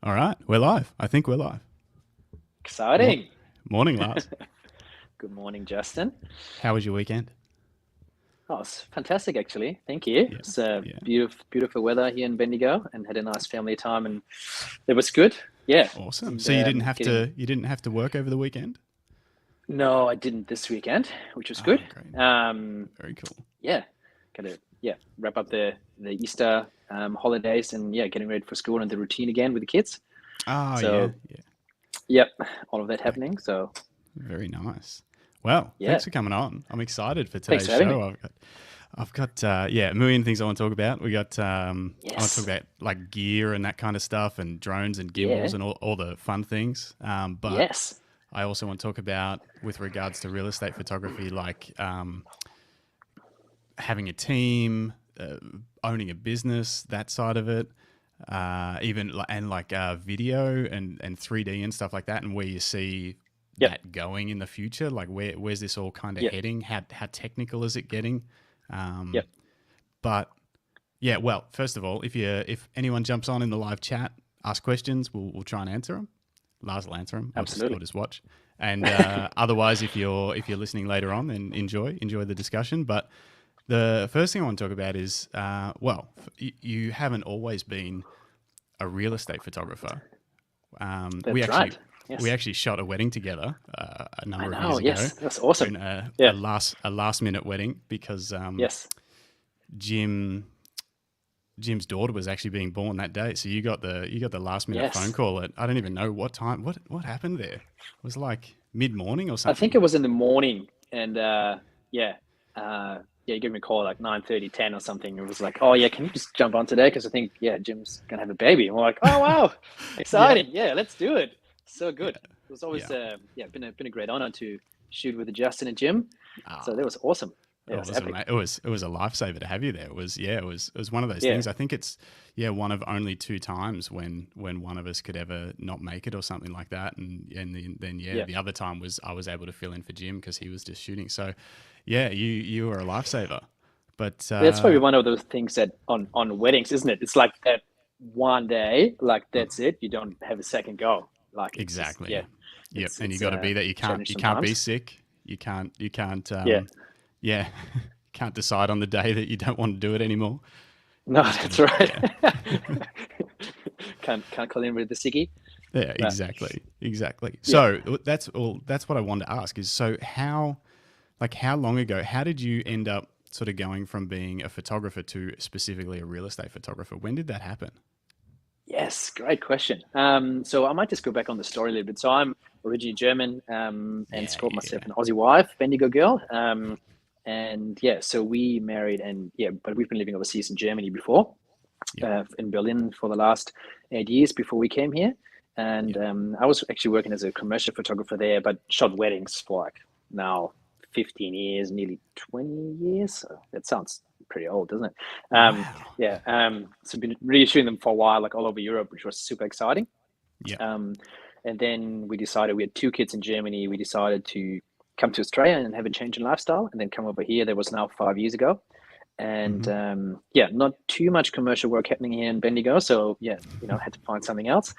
All right, we're live. I think we're live. Exciting. Morning, Lars. Good morning, Justin. How was your weekend? Oh, it's fantastic, actually. Thank you. Yeah, It's yeah, beautiful weather here in Bendigo, and had a nice family time, and it was good. Yeah, awesome. and So getting. you didn't have to work over the weekend? No, I didn't this weekend, which was good. Ah, great, Um, very cool. yeah, gotta wrap up the Easter holidays, and getting ready for school and the routine again with the kids. Oh yeah, So yeah. yep, all of that Like, happening. So very nice. Well, yeah, thanks for coming on. I'm excited for thanks today's for having show. me. I've got a million things I want to talk about. I want to talk Yes, about like gear and that kind of stuff, and drones and yeah, gimbals and all the fun things. But yes, I also want to talk about with regards to real estate photography, like having a team, owning a business, that side of it, video and 3D and stuff like that, and where you see yep, that going in the future. Like where's this all kind of yep, heading? How technical is it getting? Um, yep. but yeah, well, first of all, if anyone jumps on in the live chat, ask questions, we'll try and answer them. Lars will answer them. I'll Absolutely. just watch. And otherwise, if you're listening later on, then enjoy the discussion. But the first thing I want to talk about is, you haven't always been a real estate photographer. Um, we That's actually right. we Yes. actually shot a wedding together a I number of years know. ago Yes. That's awesome. during Yeah. a last minute wedding because Yes. Jim Jim's daughter was actually being born that day. So you got the last minute phone Yes. call at I don't even know what time. What happened there? It was like mid morning or I think something. it was in the morning, and yeah, you gave me a call like 9:30, 10 or something. It was like, oh yeah, can you just jump on today? Because I think Jim's gonna have a baby. And we're like, oh wow, Yeah, exciting. Yeah, let's do it. So yeah, good. It was always yeah. been a great honor to shoot with Justin and Jim. So that Ah, was awesome. Yeah, it oh, was epic. it was a lifesaver to have you there. It was one of those Yeah. things. I think it's one of only two times when one of us could ever not make it or something like that. And then Yeah. the other time was I was able to fill in for Jim because he was just shooting. So yeah, you were a lifesaver. But That's probably one of those things that on weddings, isn't it? It's like that one day, like that's it. You don't have a second go. Like it's just exactly. Yep. And you it's got to be that challenge you can't be sometimes. sick. You can't Yeah. yeah, can't decide on the day that you don't want to do it anymore. No, Just got that's to right. yeah. Can't call in with the sickie. Yeah, But exactly. yeah. So that's what I wanted to ask is so how long ago, how did you end up sort of going from being a photographer to specifically a real estate photographer? When did that happen? Yes, great question. So I might just go back on the story a little bit. So I'm originally German, and Yeah, called myself yeah, an Aussie wife, Bendigo girl. And yeah, so we married, and yeah, but we've been living overseas in Germany before, yep, in Berlin for the last 8 years before we came here. And yep, I was actually working as a commercial photographer there, but shot weddings for like now 15 years, nearly 20 years. So that sounds pretty old, doesn't it? wow, So been really shooting them for a while, like all over Europe, which was super exciting. yep, Um, and then we had two kids in Germany. We decided to come to Australia and have a change in lifestyle and then come over here. That was now 5 years ago. And hmm, not too much commercial work happening here in Bendigo. So yeah, had to find something else.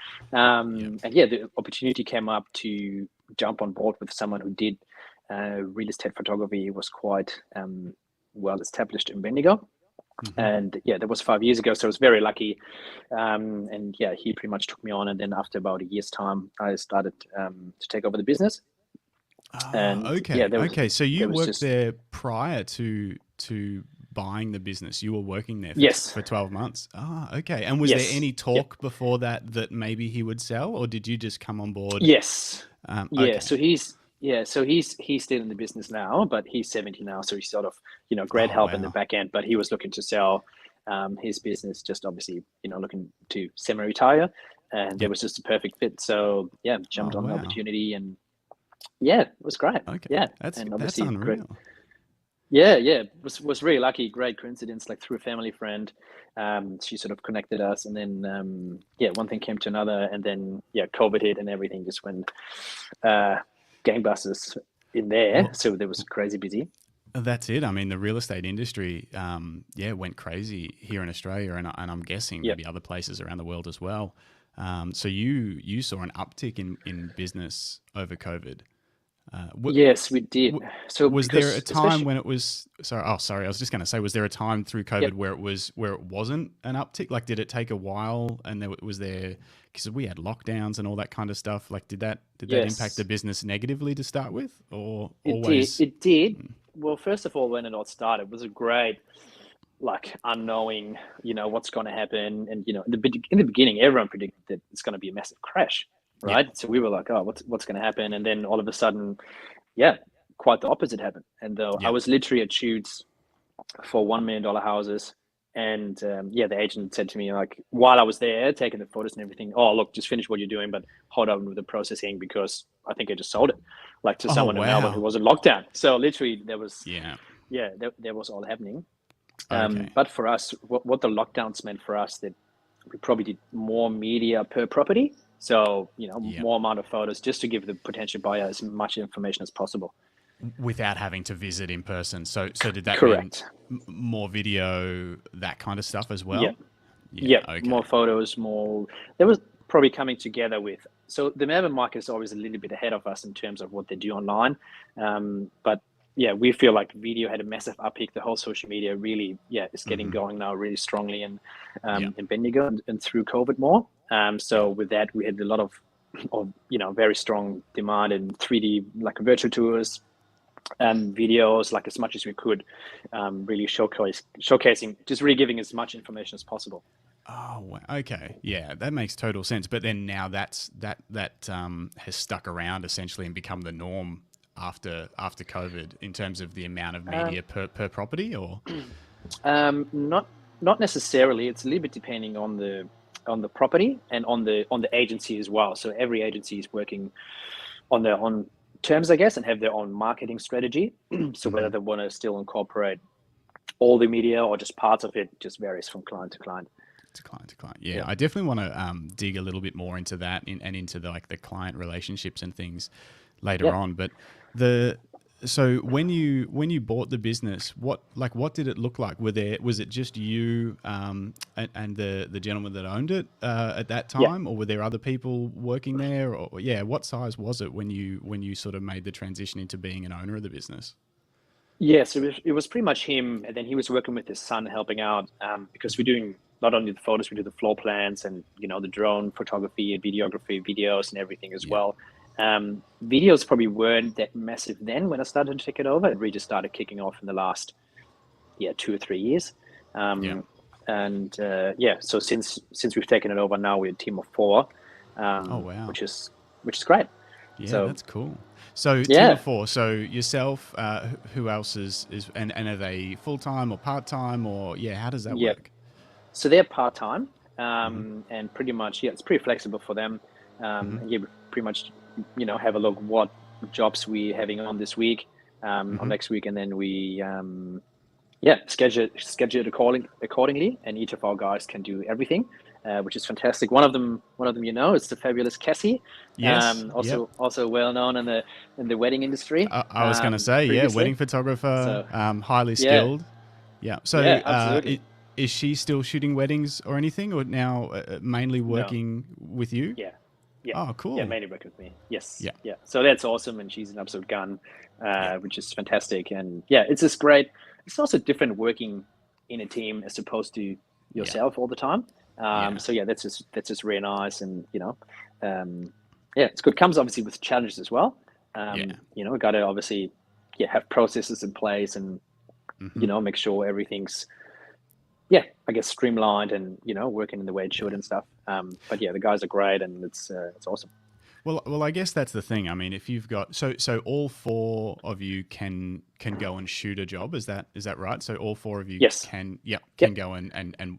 yep, And yeah, the opportunity came up to jump on board with someone who did real estate photography. He was quite well established in Bendigo. hmm, And yeah, that was 5 years ago. So I was very lucky. And yeah, he pretty much took me on. And then after about a year's time, I started to take over the business. ah, And yeah, okay, okay. So you there was worked just, there prior to buying the business. You were working there yes, for 12 months. Ah, okay. And was there yes, any yeah, talk before that maybe he would sell, or did you just come on board? yes. Yeah. Okay. So he's still in the business now, but he's 70 now. So he's sort of, great Oh help in the wow. back end, but he was looking to sell his business, just obviously, looking to semi-retire. And there Yep. was just a perfect fit. So yeah, Oh jumped on the wow. opportunity, and yeah, it was great. Okay. Yeah. And That's obviously great. unreal. Yeah, yeah, was really lucky. Great coincidence, like through a family friend. She sort of connected us, and then one thing came to another, and then COVID hit, and everything just went uh, gangbusters in there. Well, So there was crazy busy. that's it. I mean, the real estate industry, went crazy here in Australia, and I'm guessing Yeah, maybe other places around the world as well. So you saw an uptick in business over COVID. Yes, we did. So Was there a because time especially when it was sorry? Oh, sorry. I was just going to say, was there a time through COVID yep, where it wasn't an uptick? Like, did it take a while? And was there because we had lockdowns and all that kind of stuff? Like, did that impact the yes, business negatively to start with, or it did. always? It did. Well, first of all, when it all started, it was a great like unknowing, what's going to happen, and in the beginning, everyone predicted that it's going to be a massive crash, Yeah, right? So we were like, oh, what's going to happen? And then all of a sudden, yeah, quite the opposite happened. And though I yeah. was literally at shoots for $1 million houses. And the agent said to me, like, while I was there taking the photos and everything, oh, look, just finish what you're doing, but hold on with the processing because I think I just sold it, like to Oh someone in Melbourne who wow. was in lockdown. So literally, Yeah. there was all happening. Okay. But for us, what the lockdowns meant for us, that we probably did more media per property. So, Yeah. more amount of photos just to give the potential buyer as much information as possible. Without having to visit in person. So did that mean Correct. more video, that kind of stuff as Yeah. well? Yeah. Yeah, more Okay. photos, more. That was probably coming together with. So the Melbourne market is always a little bit ahead of us in terms of what they do online, but yeah, we feel like video had a massive uptick. The whole social media really, is getting Hmm. going now really strongly Yeah. in Bendigo and through COVID more. Yeah. So with that, we had a lot of very strong demand in 3D like virtual tours, videos, like as much as we could, really showcasing, just really giving as much information as possible. Oh, okay. Yeah, that makes total sense. But then now that has stuck around essentially and become the norm after COVID in terms of the amount of Um, media per property, or not necessarily. It's a little bit depending on the property and on the agency as well. So every agency is working on their own terms, I guess, and have their own marketing strategy. So whether Mhm. they want to still incorporate all the media or just parts of it just varies from client to client. To client. Yeah, Yeah. I definitely want to dig a little bit more into that and into the client relationships and things later Yeah. on. But the so when you bought the business, what did it look like? Was it just you and the gentleman that owned it at that Yeah. time, or were there other people working there? Or yeah, what size was it when you sort of made the transition into being an owner of the business? Yeah, so it was pretty much him, and then he was working with his son, helping out, because we're doing not only the photos, we do the floor plans and the drone photography and videography, videos and everything as Yeah, well. Videos probably weren't that massive then when I started to take it over. It really just started kicking off in the last 2 or 3 years, yeah. um, and so since we've taken it over now, we're a team of four, Oh wow. which is great. Yeah, So that's cool. So team of yeah, four. So yourself, who else is and are they full time or part time or yeah? How does that yeah. work? So they're part time, Hmm. and pretty much it's pretty flexible for them. Hmm. And yeah, we pretty much have a look what jobs we having on this week, or Hmm. next week, and then we schedule it accordingly, and each of our guys can do everything, which is fantastic. One of them, is the fabulous Cassie, Yes. Yep. also well known in the wedding industry, I was going to say, yeah, previously. wedding photographer, So highly yeah, skilled. Yeah. So, yeah, absolutely. is she still shooting weddings or anything, or now mainly No, working with you? yeah, yeah, Oh, yeah, cool. mainly work with me. Yes, Yeah. yeah. So that's awesome, and she's an absolute gun, Yeah. which is fantastic. And yeah, it's just great. It's also different working in a team as opposed to Yeah. yourself all the time. Yeah. So yeah, that's just really nice, and it's good. Comes obviously with challenges as well. Yeah. We got to obviously have processes in place, and Hmm. make sure everything's I guess streamlined and working in the way it should Yeah. and stuff. But yeah, the guys are great, and it's awesome. Well, I guess that's the thing. I mean, if you've got so all four of you can go and shoot a job. Is that right? So all four of you Yes. can Yep. go and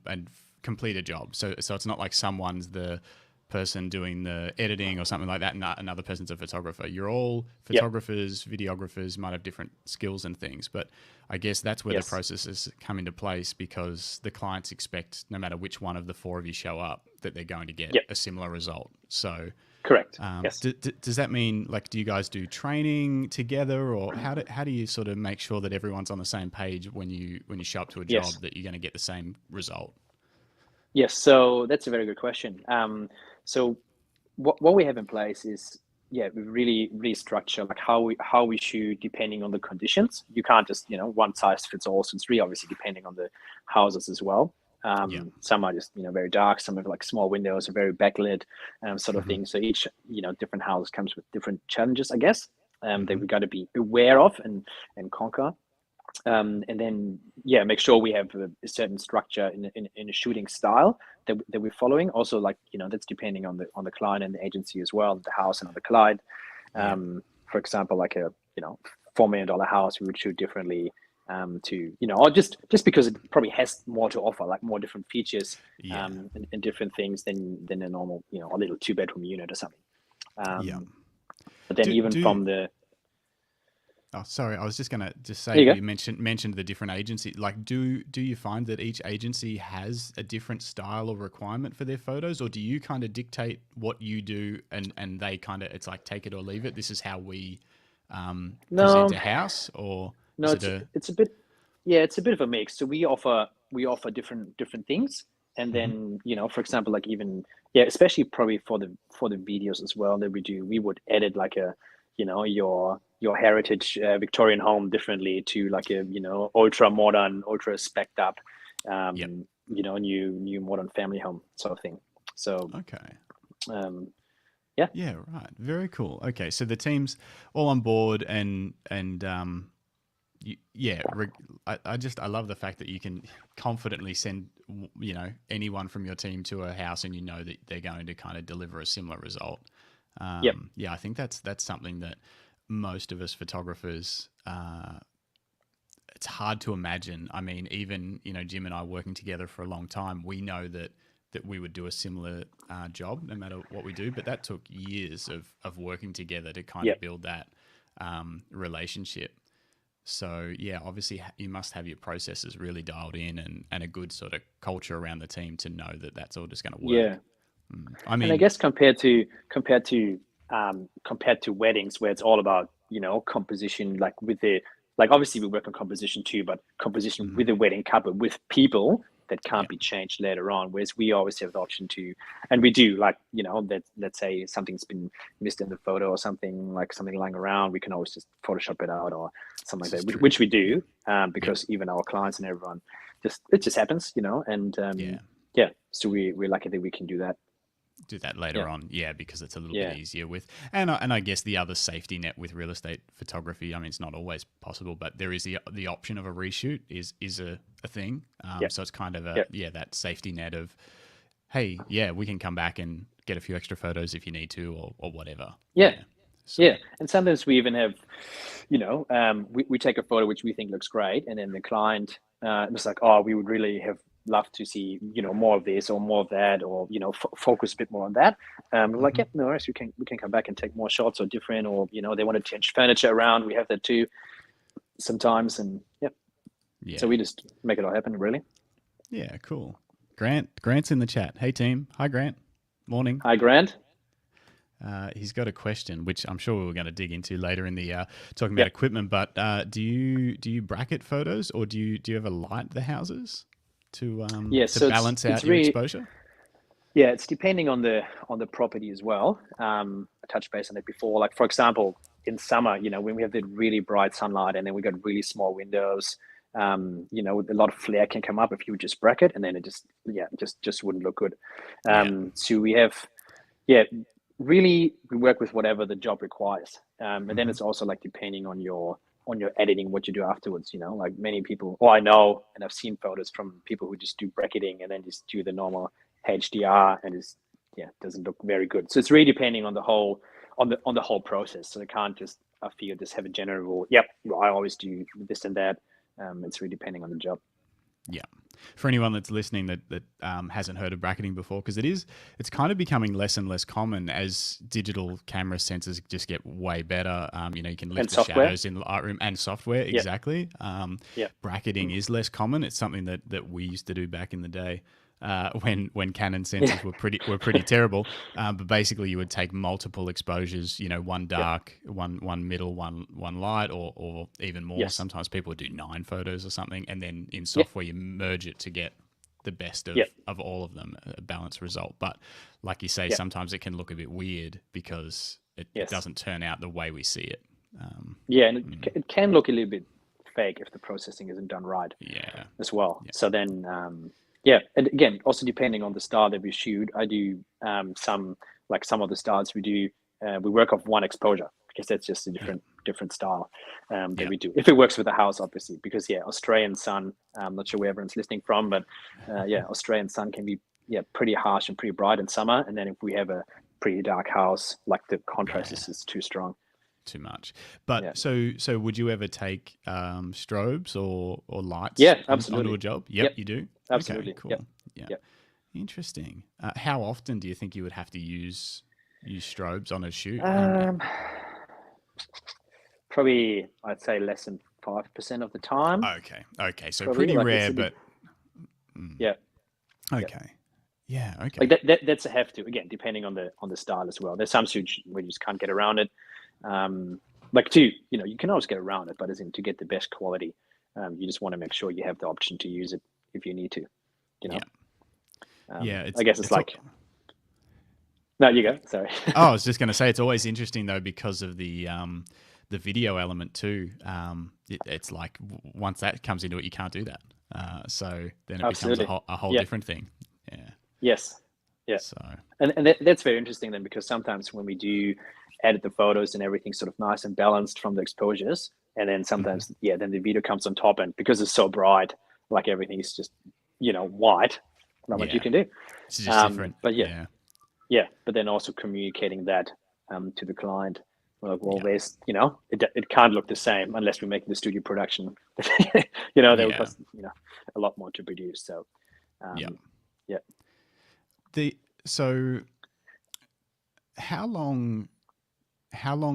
complete a job. So it's not like someone's the person doing the editing or something like that, and another person's a photographer. You're all Yep. photographers, videographers, might have different skills and things, but I guess that's where the Yes. processes come into place because the clients expect no matter which one of the four of you show up that they're going to get Yep. a similar result. So Correct. Yes. does that mean do you guys do training together, or how do you sort of make sure that everyone's on the same page when you show up to a Yes. job that you're going to get the same result? Yes, so that's a very good question. So what we have in place is, yeah, we really structure like how we shoot depending on the conditions. You can't just, one size fits all. So it's really obviously depending on the houses as well. Yeah. Some are just, very dark. Some have like small windows, are very backlit, sort of Hmm. thing. So each, different house comes with different challenges, I guess, that Hmm. we got to be aware of and conquer. And then yeah, make sure we have a certain structure in a shooting style that we're following. Also, like, that's depending on the client and the agency as well, the house and on the client. Yeah. For example, like a $4 million house, we would shoot differently, to or just because it probably has more to offer, like more different features, Yeah. and different things than a normal, a little 2 bedroom unit or something. Yeah. But then Do even do from the Oh, sorry. I was just gonna just say There you go. you mentioned the different agencies. Like, do you find that each agency has a different style or requirement for their photos, or do you kind of dictate what you do, and they kind of, it's like take it or leave it? This is how we present No, a house, or no, is it it's a? it's a bit, yeah, it's a bit of a mix. So we offer different things, and Mhm. then for example, like even, yeah, especially probably for the videos as well that we do, we would edit like a, your heritage Victorian home differently to like a ultra modern, ultra specced up, Yep. new modern family home sort of thing. So Okay. yeah, Yeah. Right. Very cool. Okay. So the team's all on board, and yeah, I love the fact that you can confidently send anyone from your team to a house, and you know that they're going to kind of deliver a similar result. yep, Yeah, I think that's something that most of us photographers, it's hard to imagine. I mean, even Jim and I working together for a long time, we know that we would do a similar job no matter what we do. But that took years of working together to kind of yep. build that relationship. So yeah, obviously you must have your processes really dialed in, and a good sort of culture around the team to know that that's all just going to Yeah. work. I And I mean, guess compared to weddings where it's all about composition, like with the, like obviously we work on composition too, but composition mhm, with a wedding couple with people that yeah, can't be changed later on. Whereas we always have the option to, and we do, like that, let's say something's been missed in the photo or something, like something lying around, we can always just Photoshop it out or something like this is that, which, true. which we Yeah, do, yeah, because even our clients and everyone, just it just happens, and yeah. yeah, so we're lucky that we can do that. Do that Yeah. later on, yeah, because it's a little bit Yeah. easier with, and I guess the other safety net with real estate photography. I mean, it's not always possible, but there is the option of a reshoot is a thing. Yeah. So it's kind of Yeah. that safety net of, hey, yeah, we can come back and get a few extra photos if you need to, or whatever. Yeah. Yeah. So Yeah. And sometimes we even have, we take a photo which we think looks great, and then the client was like, oh, we would really have loved to see, more of this or more of that, or focus a bit more on that. We're like, mhm. yeah, no worries, we can come back and take more shots or different, or they want to change furniture around. We have that too sometimes, and yeah, so Yeah. we just make it all happen, really. Yeah, cool. Grant's in the chat. Hey team. Hi Grant. Morning. Hi, Grant. He's got a question, which I'm sure we were going to dig into later in the talking about Yep. equipment. But do you bracket photos, or do you ever light the houses Yeah. to So it's balance it's out your really, exposure? yeah, it's depending on the property as well. I touched base on it before. Like for example, in summer, when we have the really bright sunlight and then we got really small windows, a lot of flare can come up if you just bracket, and then it just, yeah, just wouldn't look good. Yeah. So we have, yeah, really we work with whatever the job requires. And then Hmm. it's also like depending on your editing, what you do afterwards. Like many people, or I know, and I've seen photos from people who just do bracketing and then just do the normal HDR, and it's, yeah, doesn't look very good. So it's really depending on the whole process. So I can't just, I feel, just have a general rule. Yep, well, I always do this and that. It's really depending on the job. Yeah. For anyone that's listening that hasn't heard of bracketing before, because it's kind of becoming less and less common as digital camera sensors just get way better. You can And lift the software. shadows in Lightroom and software. Yeah, Exactly. yeah, Bracketing is less common. It's something that we used to do back in the day. When Canon yeah, sensors were pretty terrible, but basically you would take multiple exposures, one yeah. dark, one middle, one light, or even more. Yes. Sometimes people would do 9 photos or something, and then in Yeah. software you merge it to get the best Yeah. of all of them, a balanced result. But like you say, Yeah. sometimes it can look a bit weird because it Yes. doesn't turn out the way we see it. Yeah, and it can look a little bit fake if the processing isn't done right Yeah. as well. Yeah. So then, yeah, and again, also depending on the style that we shoot, I do some of the styles we do, we work off one exposure because that's just a different style that we do. If it works with the house, obviously, because Australian sun. I'm not sure where everyone's listening from, but Australian sun can be pretty harsh and pretty bright in summer, and then if we have a pretty dark house, like the contrast is just too strong. Too much. But so would you ever take strobes or lights onto a job? Yep, you do? Absolutely. Okay, cool. Yep. Interesting. How often do you think you would have to use strobes on a shoot? Probably, I'd say less than 5% of the time. Okay. So probably, pretty rare, but yeah. Okay. Yeah. Okay. Like that's a have to, again, depending on the style as well. There's some shoots where you just can't get around it. You can always get around it, but as in to get the best quality, you just want to make sure you have the option to use it if you need to. I guess it's like. No, you go. Sorry. I was just going to say it's always interesting though because of the video element too. It's like once that comes into it, you can't do that. So then it becomes a whole different thing. Yeah. Yes. Yeah. So and that's very interesting then, because sometimes when we do edit the photos and everything's sort of nice and balanced from the exposures, and then sometimes then the video comes on top, and because it's so bright, like everything is just white. Not much you can do. It's just different. But but then also communicating that to the client. We're like, well, there's it can't look the same unless we make the studio production. They would cost a lot more to produce. So So how long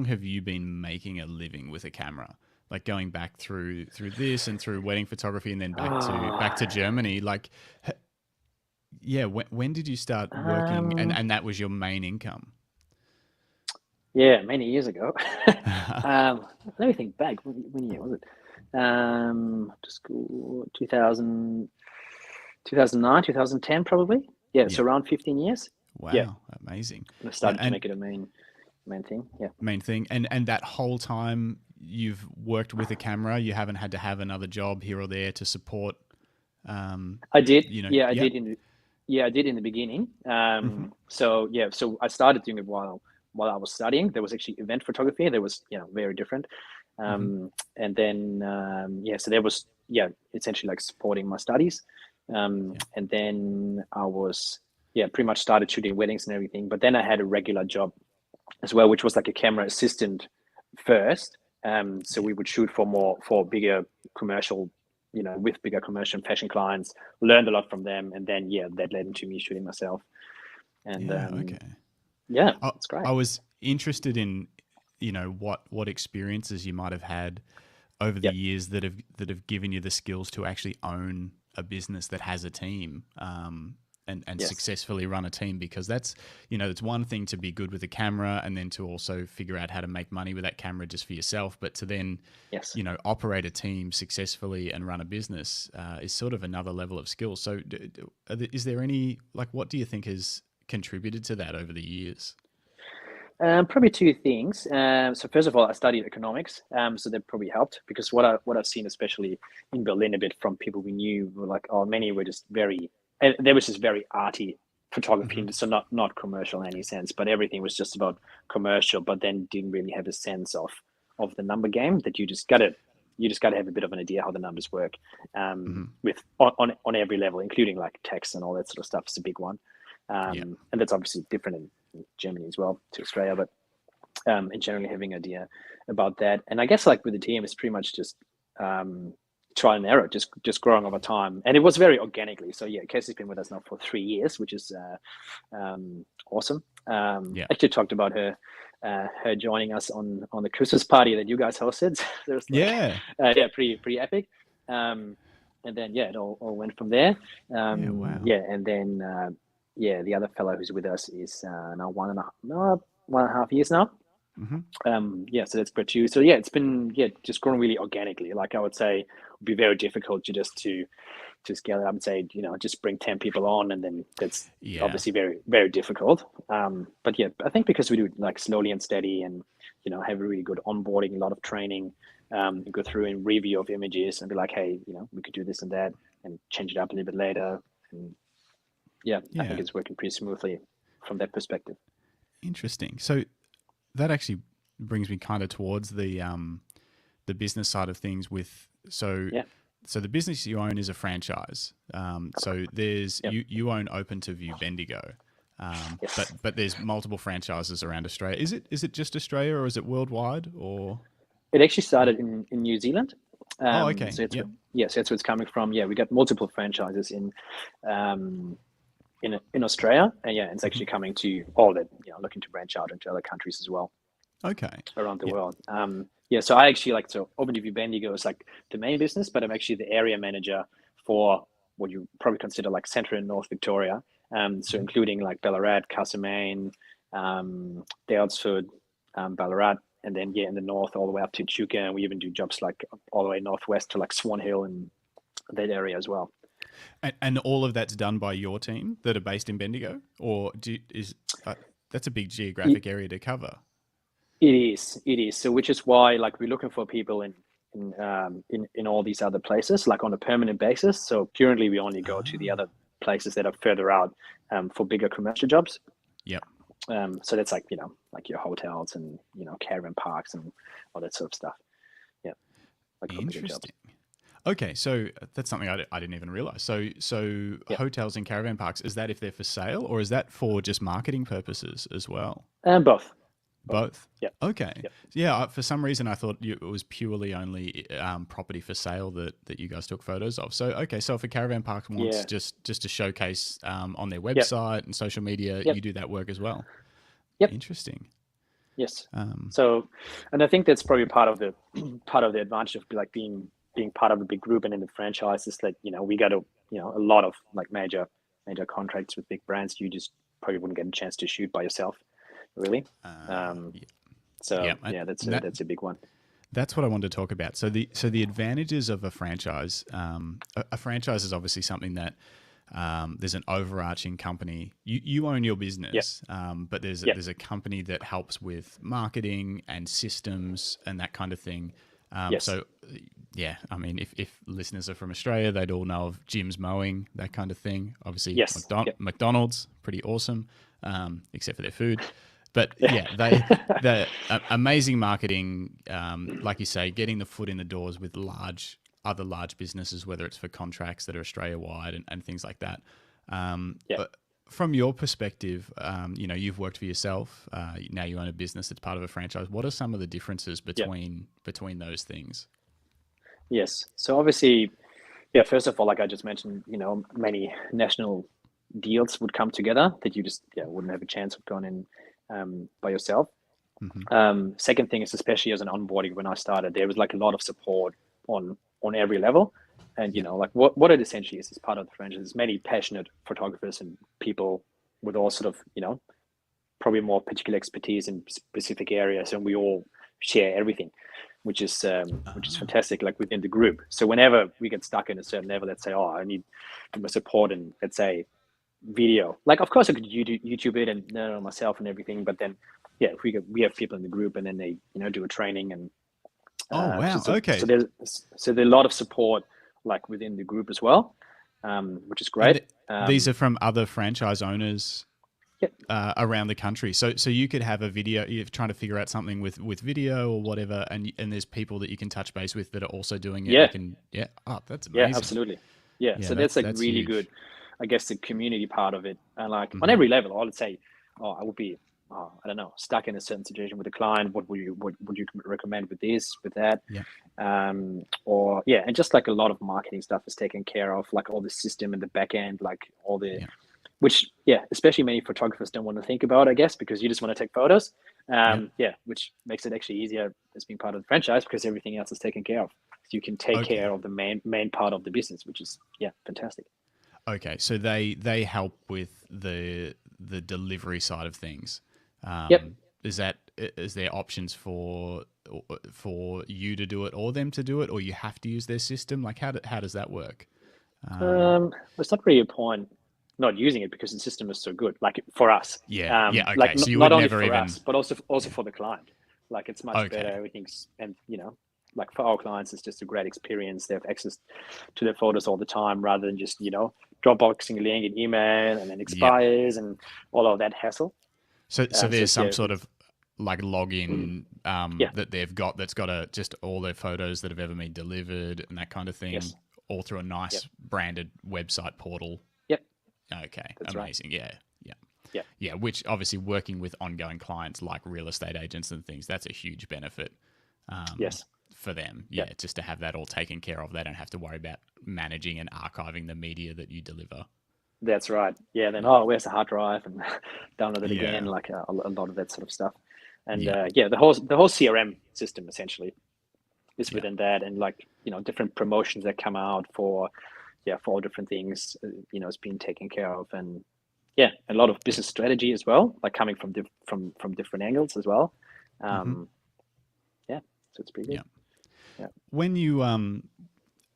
have you been making a living with a camera? Like going back through this and through wedding photography and then back to Germany. Like, when did you start working and that was your main income? Yeah, many years ago. Let me think back. When year was it? School 2000, 2009, 2010 probably. Yeah, so around 15 years. Wow, amazing. I started to make it a main thing. Yeah. Main thing. And that whole time you've worked with a camera, you haven't had to have another job here or there to support I did. I did in the beginning. So I started doing it while I was studying. There was actually event photography. There was very different. And then so there was essentially like supporting my studies. And then I was pretty much started shooting weddings and everything. But then I had a regular job as well, which was like a camera assistant first. So we would shoot for bigger commercial, with bigger commercial fashion clients, learned a lot from them. And then, that led into me shooting myself. And it's great. I was interested in, what experiences you might have had over the years that have given you the skills to actually own a business that has a team, and successfully run a team, because that's, it's one thing to be good with a camera and then to also figure out how to make money with that camera just for yourself, but to then, operate a team successfully and run a business is sort of another level of skill. So is there any, what do you think has contributed to that over the years? Probably two things. So first of all, I studied economics, so that probably helped, because what I've seen, especially in Berlin, a bit from people we knew, were like, many were just there was just very arty photography, so not commercial in any sense, but everything was just about commercial, but then didn't really have a sense of the number game, that you just gotta have a bit of an idea how the numbers work, with on every level, including like tax and all that sort of stuff is a big one. And that's obviously different in Germany as well to Australia, but and generally having an idea about that. And I guess like with the team, it's pretty much just trial and error, just growing over time. And it was very organically. So Casey's been with us now for 3 years, which is awesome. Actually talked about her joining us on the Christmas party that you guys hosted. So pretty epic. And then it all went from there. And then the other fellow who's with us is now 1.5 years now. So that's great too. So it's been just growing really organically. Like I would say, be very difficult to scale it up and say, just bring 10 people on, and then that's obviously very, very difficult. But yeah, I think because we do it like slowly and steady, and have a really good onboarding, a lot of training, go through and review of images and be like, hey, we could do this and that and change it up a little bit later. And I think it's working pretty smoothly from that perspective. Interesting. So that actually brings me kind of towards the business side of things So the business you own is a franchise. So there's you own Open to View Bendigo, yes. but there's multiple franchises around Australia. Is it just Australia, or is it worldwide? Or it actually started in New Zealand. Okay. So so that's where it's coming from. Yeah, we got multiple franchises in Australia, and it's actually coming to all that. Looking to branch out into other countries as well. Okay. Around the world. So I actually Open to View Bendigo is like the main business, but I'm actually the area manager for what you probably consider like Central and North Victoria. So including like Ballarat, Castlemaine, Daylesford, Ballarat, and then in the north all the way up to Echuca, and we even do jobs like all the way northwest to like Swan Hill and that area as well. And all of that's done by your team that are based in Bendigo, or that's a big geographic area to cover? It is. So which is why like we're looking for people in all these other places, like on a permanent basis. So currently we only go to the other places that are further out for bigger commercial jobs. Yep. So that's like like your hotels and caravan parks and all that sort of stuff. Yeah. Like interesting. Okay, so that's something I didn't even realize. So hotels and caravan parks, is that if they're for sale, or is that for just marketing purposes as well? Both. Both? Yeah. Okay. Yep. Yeah, for some reason I thought it was purely only property for sale that you guys took photos of. So, okay, so if a caravan park wants just to showcase on their website and social media, you do that work as well? Yep. Interesting. Yes. So, and I think that's probably part of the advantage of like being part of a big group and in the franchise is that, we got a lot of like major contracts with big brands. You just probably wouldn't get a chance to shoot by yourself. Really? That's a big one. That's what I wanted to talk about. So the advantages of a franchise. A franchise is obviously something that there's an overarching company. You own your business, but there's a company that helps with marketing and systems and that kind of thing. So I mean, if listeners are from Australia, they'd all know of Jim's Mowing, that kind of thing. Obviously, McDonald's, pretty awesome, except for their food. But they're amazing marketing, like you say, getting the foot in the doors with other large businesses, whether it's for contracts that are Australia-wide and things like that. But from your perspective, you've worked for yourself. Now you own a business that's part of a franchise. What are some of the differences between those things? Yes. So obviously, first of all, like I just mentioned, many national deals would come together that you just wouldn't have a chance of going in by yourself. Second thing is, especially as an onboarding, when I started, there was like a lot of support on every level. And, like what it essentially is part of the franchise is many passionate photographers and people with all sort of, probably more particular expertise in specific areas. And we all share everything, which is fantastic, like within the group. So whenever we get stuck in a certain level, let's say, I need my support in, let's say, video. Like, of course, I could YouTube it and learn myself and everything. But then, we have people in the group, and then they, do a training and. Okay. So there's a lot of support, like within the group as well, which is great. These are from other franchise owners around the country. So you could have a video, you're trying to figure out something with video or whatever, and there's people that you can touch base with that are also doing it. That's amazing. Yeah, absolutely. So that's like really huge. Good. I guess the community part of it, and like on every level, I would say, I would be, I don't know, stuck in a certain situation with a client. What would you recommend with this, with that? And just like a lot of marketing stuff is taken care of, like all the system in the back end, like all the, which especially many photographers don't want to think about, I guess, because you just want to take photos. Which makes it actually easier as being part of the franchise because everything else is taken care of. So you can take care of the main part of the business, which is fantastic. Okay, so they help with the delivery side of things. is there options for you to do it or them to do it, or you have to use their system? Like how does that work? It's not really a point not using it because the system is so good. Like for us, Yeah. like Okay. So you not would only never for even. us, but also for the client. Like it's much better. Okay. Everything's, and like for our clients, it's just a great experience. They have access to their photos all the time, rather than just Dropboxing a link in email and then Yeah. expires and all of that hassle. So there's some sort it's, of like login yeah, that they've got that's got just all their photos that have ever been delivered and that kind of thing, yes, all through a yep, nice branded website portal. yep, Okay, that's right. amazing. Yeah, yeah, Yeah, yeah. Which obviously working with ongoing clients like real estate agents and things, that's a huge benefit yes, for them. yeah. Yeah, just to have that all taken care of. They don't have to worry about managing and archiving the media that you deliver. That's right. Yeah. Then, Yeah, where's the hard drive? And download it again, yeah, like a lot of that sort of stuff. And yeah, the whole CRM system essentially is yeah, within that, and like different promotions that come out for all different things. It's being taken care of, and a lot of yeah. business strategy as well, like coming from from different angles as well. Mm-hmm. Um, yeah. So it's pretty Yeah. good. Yeah.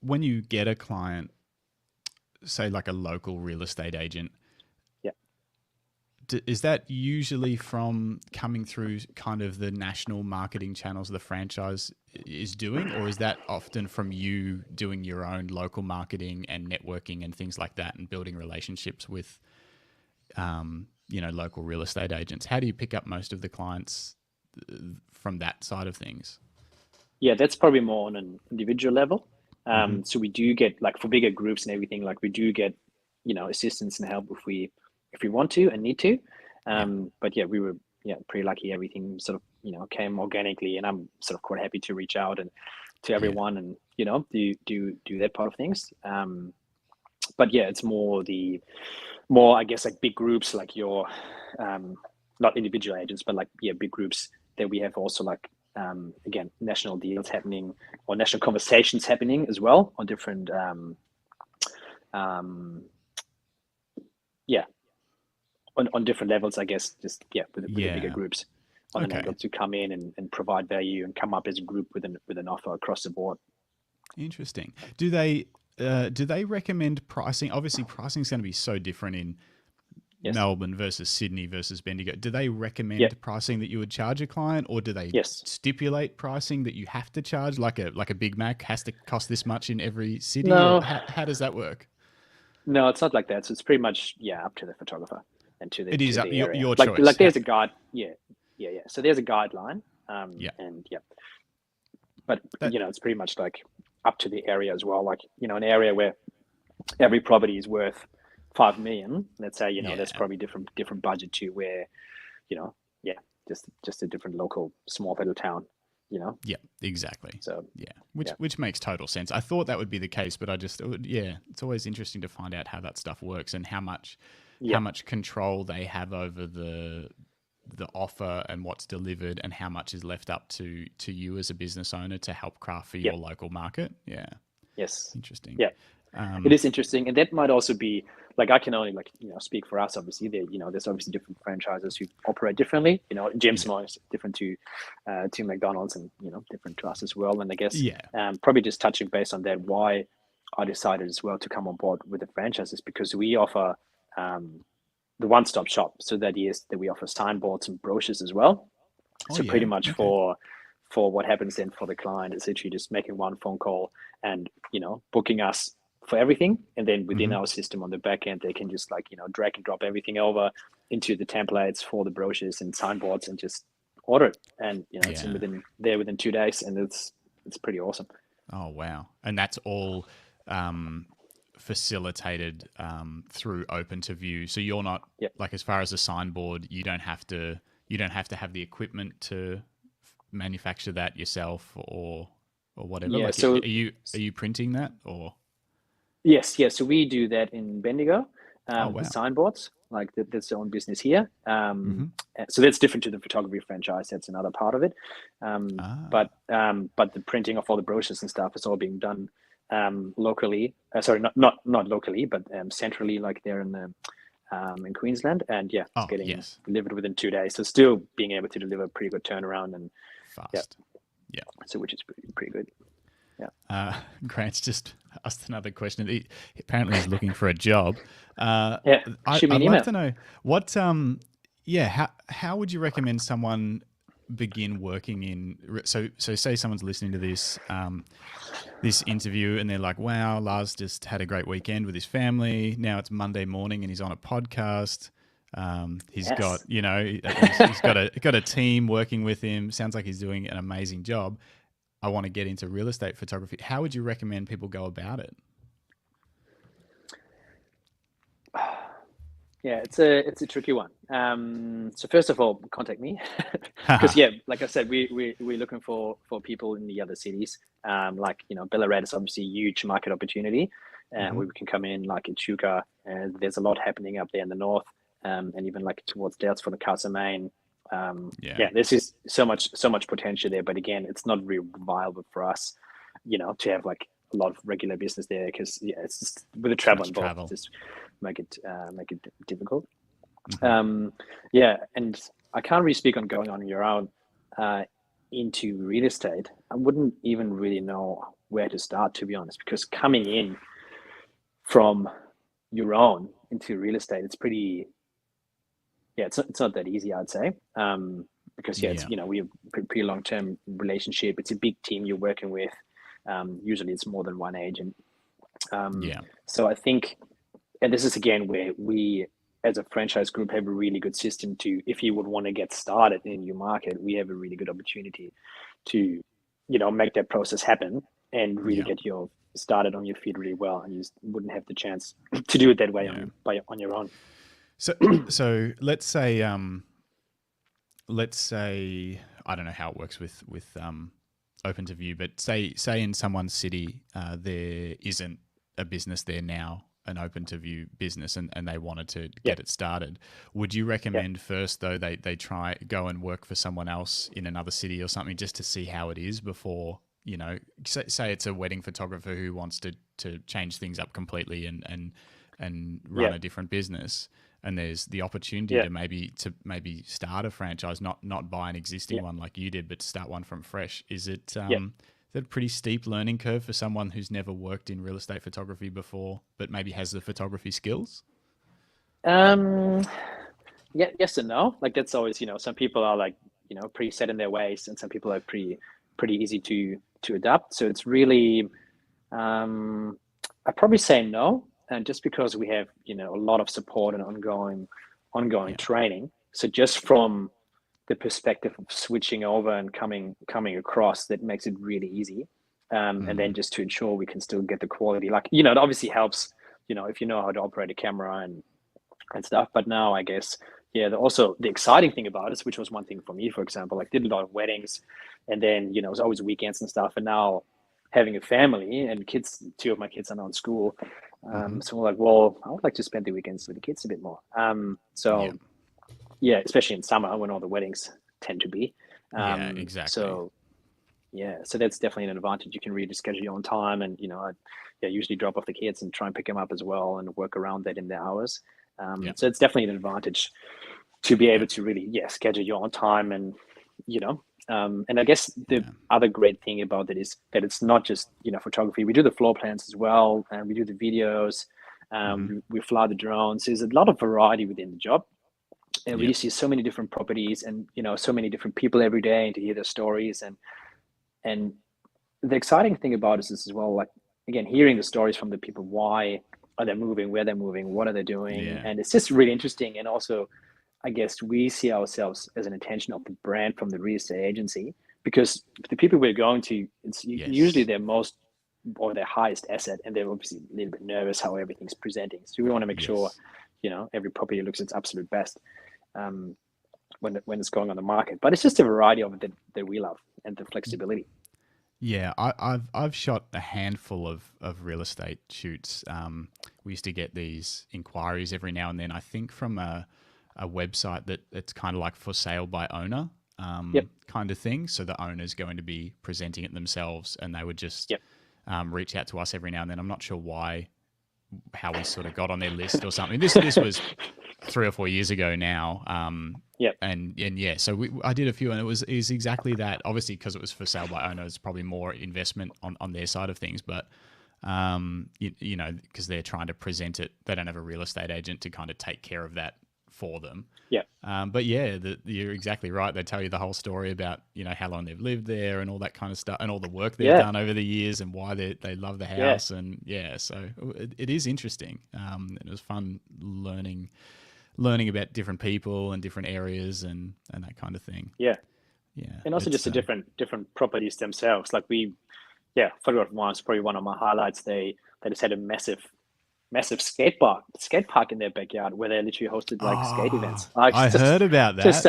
When you get a client, say like a local real estate agent, Yeah. is that usually from coming through kind of the national marketing channels the franchise is doing, or is that often from you doing your own local marketing and networking and things like that and building relationships with, local real estate agents? How do you pick up most of the clients from that side of things? Yeah, that's probably more on an individual level. Mm-hmm. So we do get, like, for bigger groups and everything, like we do get, assistance and help if we want to and need to. Yeah. But yeah, we were pretty lucky. Everything sort of came organically, and I'm sort of quite happy to reach out and to Yeah. everyone and do that part of things. But yeah, it's more I guess, like big groups, like your not individual agents, but like big groups that we have also, like again, national deals happening or national conversations happening as well on different um, yeah on different levels, I guess, just with the bigger Yeah. groups on an Okay. angle to come in and provide value and come up as a group with an offer across the board. Interesting. Do they recommend pricing? Obviously, pricing is going to be so different in Yes. Melbourne versus Sydney versus Bendigo. Do they Yeah. recommend pricing that you would charge a client, or do they Yes. stipulate pricing that you have to charge, like a Big Mac has to cost this much in every city, or No. how does that work? No, it's not like that. So it's pretty much up to the photographer and to the It is up area. your Like choice. there's a guide. Yeah. So there's a guideline. Yeah. And but That it's pretty much like up to the area as well. Like an area where every property is worth 5 million. Let's say there's yeah. probably different budget to where you know yeah just a different local small little town. Yeah, exactly. So Yeah, yeah. which makes total sense. I thought that would be the case, but it's always interesting to find out how that stuff works and how much Yeah. control they have over the offer and what's delivered, and how much is left up to you as a business owner to help craft for Yeah. your local market. Yeah, Yes. interesting. Yeah. It is interesting, and that might also be like, I can only speak for us. Obviously, there's obviously different franchises who operate differently. Jim's Yeah, is different to McDonald's, and different to us as well. And I guess yeah, probably just touching base on that, why I decided as well to come on board with the franchise is because we offer the one-stop shop. So that is that we offer signboards and brochures as well. oh So pretty yeah, much okay, for what happens then for the client is literally just making one phone call and booking us for everything, and then within mm-hmm. our system on the back end they can just drag and drop everything over into the templates for the brochures and signboards and just order it, and it's Yeah. within 2 days, and it's pretty awesome. Oh wow, and that's all facilitated through open to view. So you're not Yep. like, as far as a signboard, you don't have to have the equipment to manufacture that yourself or whatever. Yeah, Like, so are you printing that or? yes, so we do that in Bendigo. Oh The wow. signboards, like that's our own business here. Mm-hmm. So that's different to the photography franchise. That's another part of it. Ah. But the printing of all the brochures and stuff is all being done locally. Sorry, not locally, but centrally, like there in in Queensland, and yeah, it's Oh, getting yes. delivered within 2 days. So still being able to deliver pretty good turnaround, and yeah, Fast. Yeah. so which is pretty good. Yeah. Grant's just asked another question. Apparently he's looking for a job. Yeah. Shoot me I'd an love email. to know what, how would you recommend someone begin working in, so say someone's listening to this interview and they're like, wow, Lars just had a great weekend with his family. Now it's Monday morning and he's on a podcast. He's got, Yes. he's got a team working with him. Sounds like he's doing an amazing job. I want to get into real estate photography. How would you recommend people go about it? Yeah, it's a tricky one. So first of all, contact me because yeah, like I said, we're looking for people in the other cities. Like Ballarat is obviously a huge market opportunity, and Mm-hmm. we can come in like in Chuka. There's a lot happening up there in the north, and even like towards Delts for the Castlemaine. Yeah. Yeah, this is so much potential there. But again, it's not really viable for us, to have like a lot of regular business there because yeah, it's just with the Too travel much involved, travel. just make it difficult. Mm-hmm. Yeah, and I can't really speak on going on your own uh, into real estate. I wouldn't even really know where to start, to be honest, because coming in from your own into real estate, it's pretty, yeah, it's not that easy, I'd say. Because yeah, it's Yeah. we have a pretty long term relationship. It's a big team you're working with. Usually, it's more than one agent. Um, Yeah. so I think, and this is again where we as a franchise group have a really good system to, if you would want to get started in your market, we have a really good opportunity to make that process happen and really Yeah. get you started on your feet really well, and you just wouldn't have the chance to do it that way Yeah. on your own. So, so let's say I don't know how it works with open to view, but say in someone's city there isn't a business there now, an open to view business, and they wanted to Yeah, get it started. Would you yeah, recommend first though they try go and work for someone else in another city or something just to see how it is before, say it's a wedding photographer who wants to change things up completely and run yeah, a different business, and there's the opportunity yeah, to maybe start a franchise, not buy an existing yeah, one like you did, but start one from fresh. yeah. Is that a pretty steep learning curve for someone who's never worked in real estate photography before, but maybe has the photography skills? Um, yeah, yes and no. Like that's always, some people are like, pretty set in their ways, and some people are pretty easy to adapt. So it's really, I probably say no, and just because we have, a lot of support and ongoing Yeah. training. So just from the perspective of switching over and coming across, that makes it really easy. And then Mm. just to ensure we can still get the quality, like it obviously helps, if you know how to operate a camera and stuff. But now I guess, yeah, also the exciting thing about it, which was one thing for me, for example, like did a lot of weddings, and then it was always weekends and stuff. And now having a family and kids, two of my kids are now in school, Mm-hmm. so we're like, well, I would like to spend the weekends with the kids a bit more. Yeah. So yeah, especially in summer when all the weddings tend to be. Yeah. Exactly. So yeah, so that's definitely an advantage. You can really schedule your own time, and I yeah, usually drop off the kids and try and pick them up as well, and work around that in the hours. Yeah. So it's definitely an advantage to be Yeah. able to really, yeah, schedule your own time, and and I guess the Yeah. other great thing about it is that it's not just photography. We do the floor plans as well, and we do the videos. Mm-hmm. We fly the drones. There's a lot of variety within the job, and Yeah. we see so many different properties, and so many different people every day, and to hear their stories. And the exciting thing about this is as well, like again, hearing the stories from the people. Why are they moving? Where they're moving? What are they doing? Yeah. And it's just really interesting. And also, I guess we see ourselves as an extension of the brand from the real estate agency, because the people we're going to, it's usually Yes. their most or their highest asset, and they're obviously a little bit nervous how everything's presenting. So we want to make sure, Yes. every property looks its absolute best um, when it's going on the market. But it's just a variety of it that we love, and the flexibility. Yeah, I've shot a handful of real estate shoots. We used to get these inquiries every now and then. I think from a website that it's kind of like for sale by owner Yep, kind of thing. So the owner's going to be presenting it themselves, and they would just yep. reach out to us every now and then. I'm not sure how we sort of got on their list or something. This was 3 or 4 years ago now. Yep. And yeah, so I did a few, and it was exactly that. Obviously, because it was for sale by owners, probably more investment on their side of things. But you know, because they're trying to present it, they don't have a real estate agent to kind of take care of that for them. Yeah. But yeah, you're exactly right. They tell you the whole story about, you know, how long they've lived there and all that kind of stuff, and all the work they've done over the years, and why they love the house. And yeah, so it is interesting. It was fun learning about different people and different areas and that kind of thing. Yeah. Yeah. And also just the different properties themselves. Like Photograph One is probably one of my highlights. They just had a massive skate park in their backyard where they literally hosted like skate events. Like, I heard about that. Just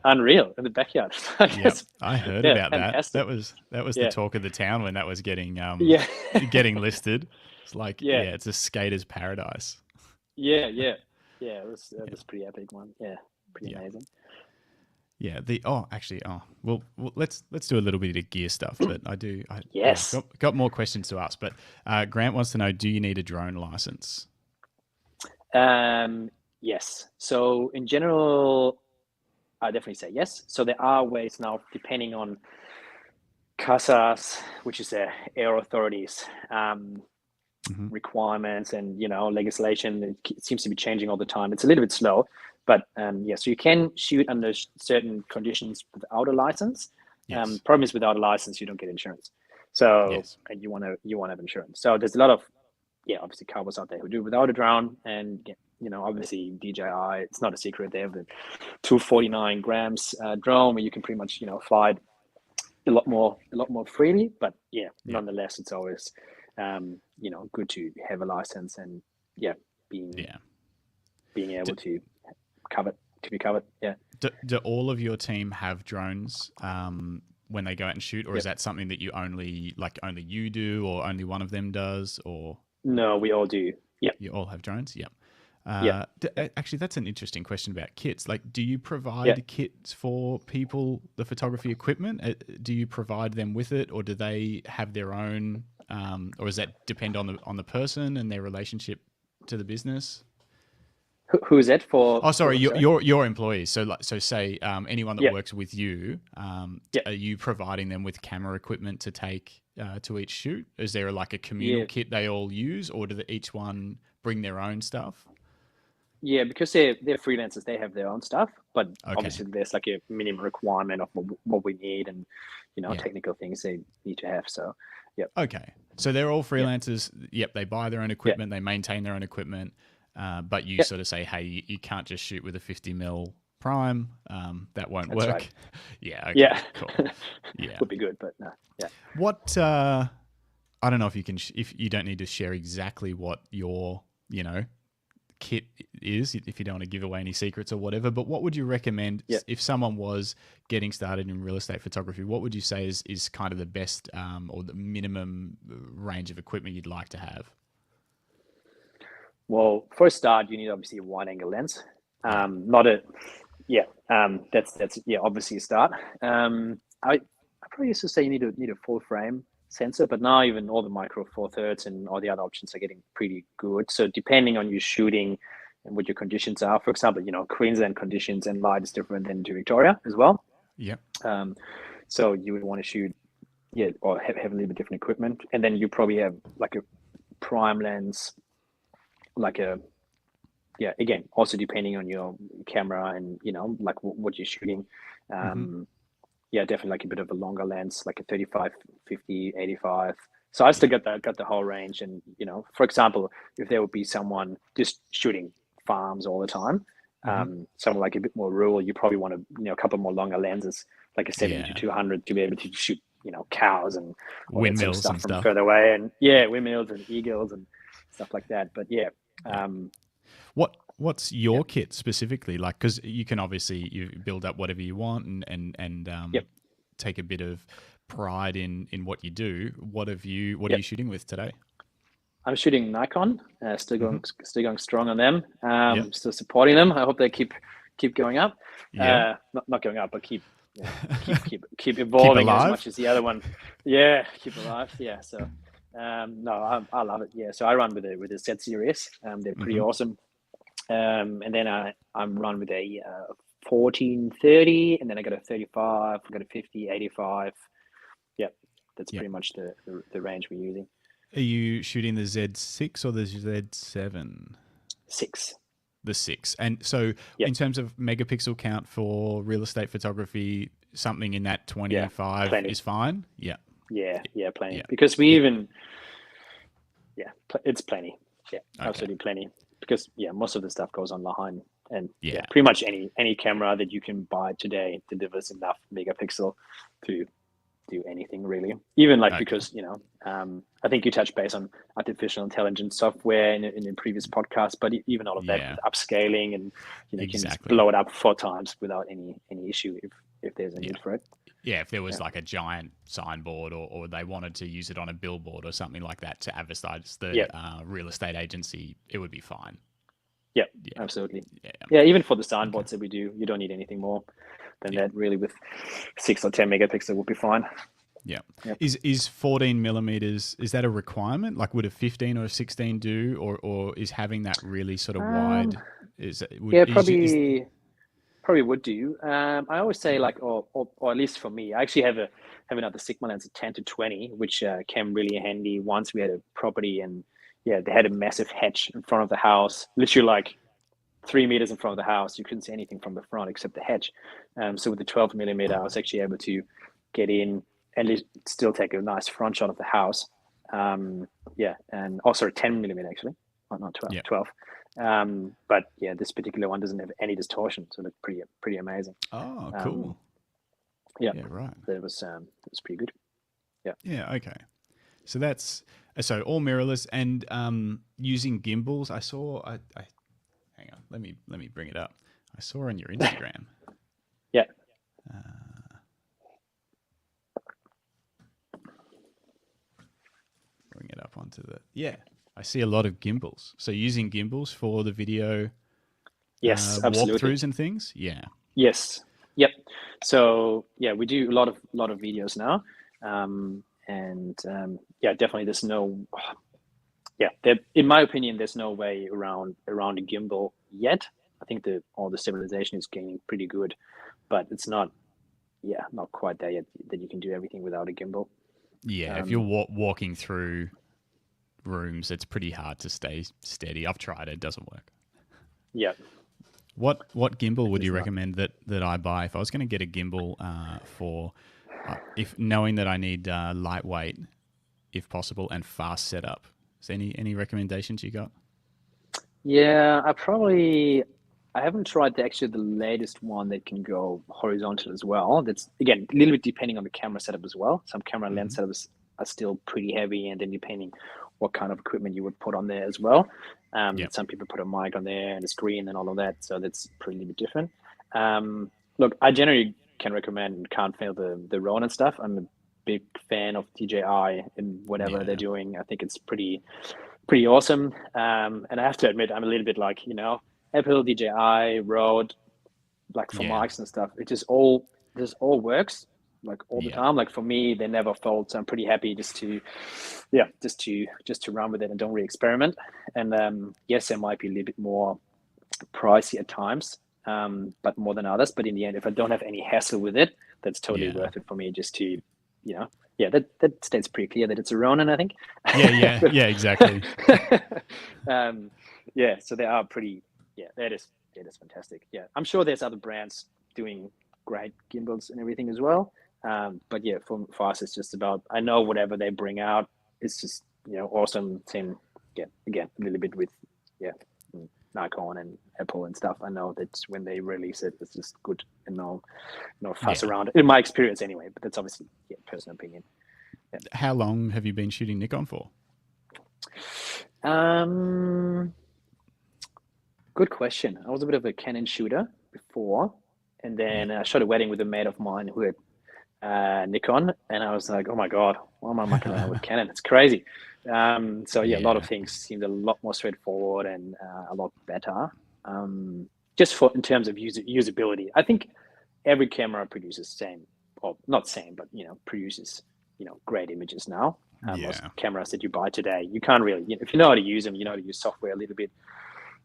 unreal in the backyard. Yep, I heard about fantastic. that. That was the talk of the town when that was getting getting listed. It's like it's a skater's paradise. Yeah. It was pretty epic one. Yeah, pretty amazing. Yeah. Well, let's do a little bit of gear stuff. But Yes. Got more questions to ask. But Grant wants to know: do you need a drone license? Yes. So in general, I definitely say yes. So there are ways now, depending on CASA's, which is the air authorities, requirements and, you know, legislation. It seems to be changing all the time. It's a little bit slow, but so you can shoot under certain conditions without a license. Yes. Problem is, without a license, you don't get insurance. So and you want to have insurance. So there's a lot of obviously cowboys out there who do without a drone, and you know, obviously DJI, it's not a secret, they have the 249 grams drone where you can pretty much, you know, fly it a lot more freely. But nonetheless, it's always you know, good to have a license and being able to be covered. Yeah. Do all of your team have drones when they go out and shoot, or is that something that you only you do, or only one of them does, or? No, we all do. Yeah. You all have drones? Yep. Actually, that's an interesting question about kits. Like, do you provide kits for people, the photography equipment? Do you provide them with it, or do they have their own, or does that depend on the person and their relationship to the business? Who is that for? Oh, sorry, your employees. So say anyone that works with you, are you providing them with camera equipment to take to each shoot? Is there like a communal kit they all use, or do each one bring their own stuff? Yeah, because they're freelancers, they have their own stuff, but obviously there's like a minimum requirement of what we need, and, you know, technical things they need to have. So, Okay, so they're all freelancers. Yep, they buy their own equipment, they maintain their own equipment, but you sort of say, hey, you can't just shoot with a 50mm prime. That won't work. Right. Okay, cool. Yeah, would be good, but no. Yeah. What? I don't know if you can. If you don't need to share exactly what your kit is, if you don't want to give away any secrets or whatever, but what would you recommend if someone was getting started in real estate photography? What would you say is kind of the best or the minimum range of equipment you'd like to have? Well, for a start, you need obviously a wide angle lens. That's obviously a start. I probably used to say you need a full frame sensor, but now even all the micro four thirds and all the other options are getting pretty good. So depending on your shooting and what your conditions are, for example, you know, Queensland conditions and light is different than to Victoria as well. Yeah. So you would want to shoot, or have a little bit different equipment, and then you probably have like a prime lens, like again, also depending on your camera and, you know, like what you're shooting. Definitely like a bit of a longer lens, like a 35, 50, 85. So I still got the whole range. And, you know, for example, if there would be someone just shooting farms all the time, someone like a bit more rural, you probably want a couple more longer lenses, like a 70 to 200, to be able to shoot, you know, cows and windmills sort of and from stuff further away, and windmills and eagles and stuff like that. But what's your kit specifically like? Because you can obviously you build up whatever you want and take a bit of pride in what you do. What are you shooting with today? I'm shooting Nikon. Still going strong on them. Still supporting them. I hope they keep going up. Not going up, but keep evolving as much as the other one. Yeah, keep alive. Yeah. So I love it. Yeah. So I run with a Z series. They're pretty awesome. And then I'm run with a 14-30, and then I got a 35, I got a 50, 85. Yep, that's pretty much the range we're using. Are you shooting the Z6 or the Z7? 6. The 6. And so in terms of megapixel count for real estate photography, something in that 25 is fine? Yeah. Yeah, plenty. Yeah. Because we even, it's plenty. Yeah, absolutely plenty. Because, most of the stuff goes online. And pretty much any camera that you can buy today delivers enough megapixel to do anything really. Even because I think you touched base on artificial intelligence software in a previous podcast, but even all of that with upscaling, and you can just blow it up 4 times without any issue if there's a need for it. Yeah, if there was like a giant signboard or they wanted to use it on a billboard or something like that to advertise the real estate agency, it would be fine. Yeah, absolutely. Yeah, even for the signboards that we do, you don't need anything more than that. Really, with 6 or 10 megapixel would be fine. Yeah. Is 14 millimeters, is that a requirement? Like, would a 15 or a 16 do, or is having that really sort of wide? Probably would do. I always say or at least for me, I actually have another Sigma lens, a 10-20, which came really handy once we had a property, and they had a massive hedge in front of the house, literally 3 meters in front of the house. You couldn't see anything from the front except the hedge. So with the 12 millimeter, I was actually able to get in and still take a nice front shot of the house. And 10 millimeter actually, not 12. Yeah. 12. But this particular one doesn't have any distortion, so it looked pretty amazing. Oh, cool. Yeah, right. It was pretty good. Yeah. Yeah. Okay. So that's all mirrorless and using gimbals. I saw. Hang on. Let me bring it up. I saw on your Instagram. Yeah. Bring it up onto the. Yeah. I see a lot of gimbals. So using gimbals for the video. Yes, absolutely. Walkthroughs and things. Yeah. Yes. Yep. So we do a lot of videos now, definitely. There's no. In my opinion, there's no way around a gimbal yet. I think all the civilization is getting pretty good, but it's not quite there yet that you can do everything without a gimbal. Yeah, if you're walking through rooms, it's pretty hard to stay steady. I've tried it; it doesn't work. Yeah. What gimbal would you recommend that I buy if I was going to get a gimbal for if knowing that I need lightweight, if possible, and fast setup? Is there any recommendations you got? Yeah, I haven't tried the latest one that can go horizontal as well. That's again a little bit depending on the camera setup as well. Some camera lens setups are still pretty heavy, and then depending what kind of equipment you would put on there as well. Some people put a mic on there and a screen and all of that, so that's pretty bit different. Look, I generally can recommend and can't fail the Ronin stuff. I'm a big fan of DJI and whatever they're doing. I think it's pretty awesome. And I have to admit, I'm a little bit Apple, DJI, Rode, for mics and stuff. It just all works all the time. For me, they never fold, so I'm pretty happy just to run with it and don't really experiment. And yes, it might be a little bit more pricey at times, but more than others. But in the end, if I don't have any hassle with it, that's totally worth it for me. Just to that states pretty clear that it's a Ronin, I think. Yeah, exactly. So they are pretty. That is fantastic. Yeah, I'm sure there's other brands doing great gimbals and everything as well. But for us, it's just about, I know whatever they bring out, it's just awesome. Same again a little bit with Nikon and Apple and stuff. I know that when they release it, it's just good and no fuss around it. In my experience anyway, but that's obviously personal opinion. Yeah. How long have you been shooting Nikon for? Good question. I was a bit of a Canon shooter before, and then I shot a wedding with a mate of mine who had Nikon, and I was like, oh my God, why am I mucking around with Canon? It's crazy. A lot of things seemed a lot more straightforward and a lot better. Just in terms of usability, I think every camera produces produces great images now. Most cameras that you buy today, you can't really, if you know how to use them, you know how to use software a little bit,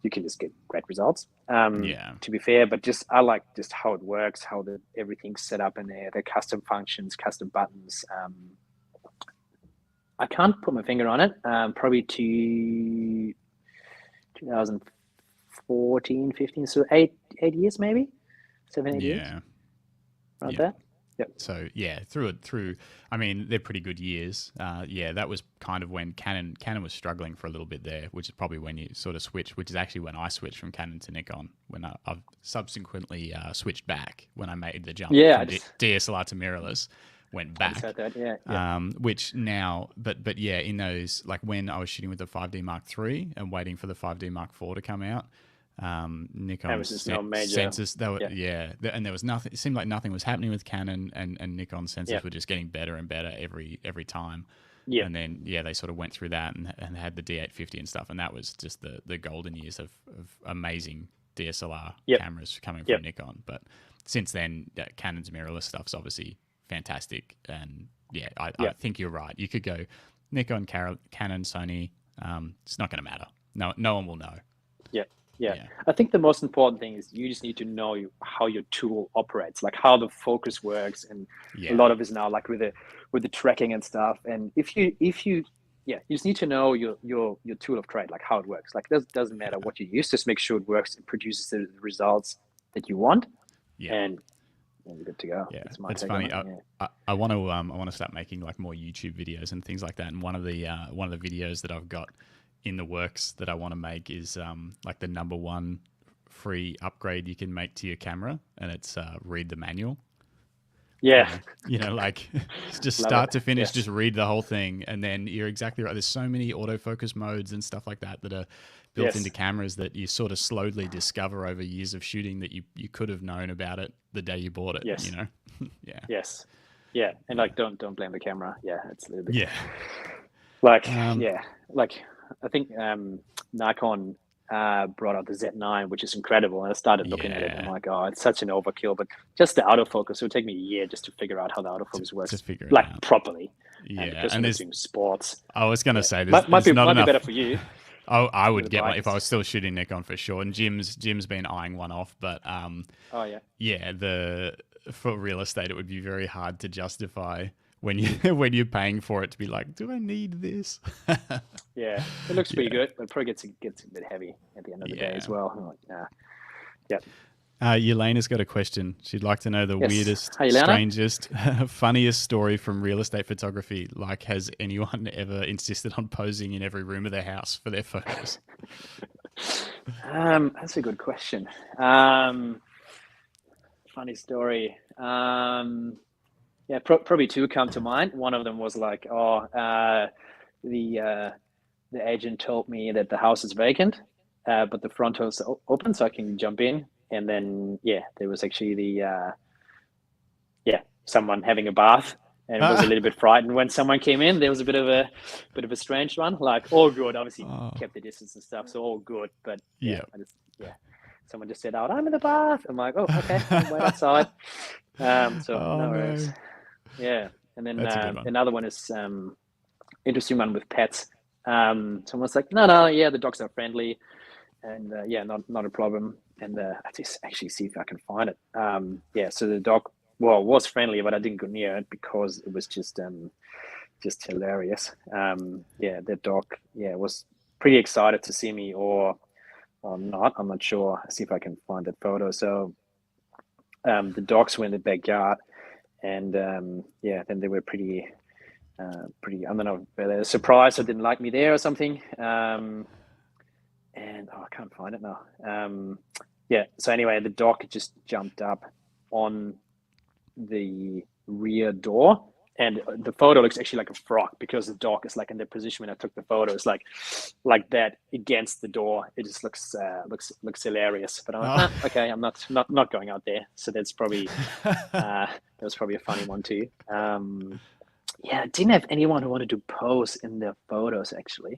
you can just get great results. Yeah. To be fair, but I like just how it works, how everything's set up in there, the custom functions, custom buttons. I can't put my finger on it. Probably 2014, 15, so 8 years maybe, 7, 8 years, Yeah. around Yeah. that. Yep. So yeah, through. I mean, they're pretty good years. Yeah, that was kind of when Canon was struggling for a little bit there, which is probably when you sort of switched. Which is actually when I switched from Canon to Nikon. When I've subsequently switched back when I made the jump from DSLR to mirrorless. Went back. I just heard that, yeah. Which now, but yeah, in those, like when I was shooting with the 5D Mark III and waiting for the 5D Mark IV to come out, Nikon sensors, they were, and there was nothing. It seemed like nothing was happening with Canon, and Nikon sensors were just getting better and better every time. Yeah. And then they sort of went through that and had the D850 and stuff, and that was just the golden years of amazing DSLR cameras coming from Nikon. But since then, Canon's mirrorless stuff's obviously fantastic, and I think you're right. You could go Nikon, Canon, Sony. It's not going to matter. No one will know. Yeah. I think the most important thing is you just need to know how your tool operates, like how the focus works, and a lot of it is now like with the tracking and stuff. And if you just need to know your tool of trade, like how it works. Like it doesn't matter what you use, just make sure it works and produces the results that you want. And you're good to go. Yeah, it's funny. I want to start making like more YouTube videos and things like that. And one of the videos that I've got in the works that I want to make is like the #1 free upgrade you can make to your camera, and it's read the manual. Yeah. Like just start to finish, just read the whole thing. And then you're exactly right. There's so many autofocus modes and stuff like that are built into cameras that you sort of slowly discover over years of shooting that you could have known about it the day you bought it. Yes. Yeah. Yes. Yeah. And like, don't blame the camera. Yeah. It's a little bit. Yeah. Like, like I think Nikon brought out the Z9, which is incredible. And I started looking at it and I'm like, oh, it's such an overkill. But just the autofocus, it would take me a year just to figure out how the autofocus works, to figure it like out. Properly. Yeah. And there's sports. I was going to say, might be better for you. I would get one if I was still shooting Nikon for sure. And Jim's been eyeing one off, but for real estate, it would be very hard to justify when you're paying for it to be like, do I need this? Yeah, it looks pretty good, but it probably gets a bit heavy at the end of the day as well. I'm like, Yelena's got a question. She'd like to know the weirdest, strangest, funniest story from real estate photography. Like, has anyone ever insisted on posing in every room of their house for their photos? That's a good question. Funny story. Probably two come to mind. One of them was like, the agent told me that the house is vacant, but the front door is open, so I can jump in. And then, there was actually someone having a bath, and was a little bit frightened when someone came in. There was a bit of a strange one, like all good, obviously kept the distance and stuff, so all good. But someone just said out, I'm in the bath. I'm like, oh, okay, I'm wait outside. No worries. Yeah, and then another one is interesting one with pets. Someone's like, no, the dogs are friendly, and not a problem. And I just actually see if I can find it. So the dog, was friendly, but I didn't go near it because it was just hilarious. The dog, was pretty excited to see me, or not. I'm not sure. I'll see if I can find that photo. So the dogs were in the backyard, and then they were pretty. I don't know, whether surprised or didn't like me there or something. And I can't find it now. So anyway, the dog just jumped up on the rear door, and the photo looks actually like a frog because the dog is like in the position when I took the photo. It's like that against the door. It just looks hilarious. But I'm like, okay, I'm not going out there. So that's probably that was probably a funny one too. I didn't have anyone who wanted to pose in their photos actually.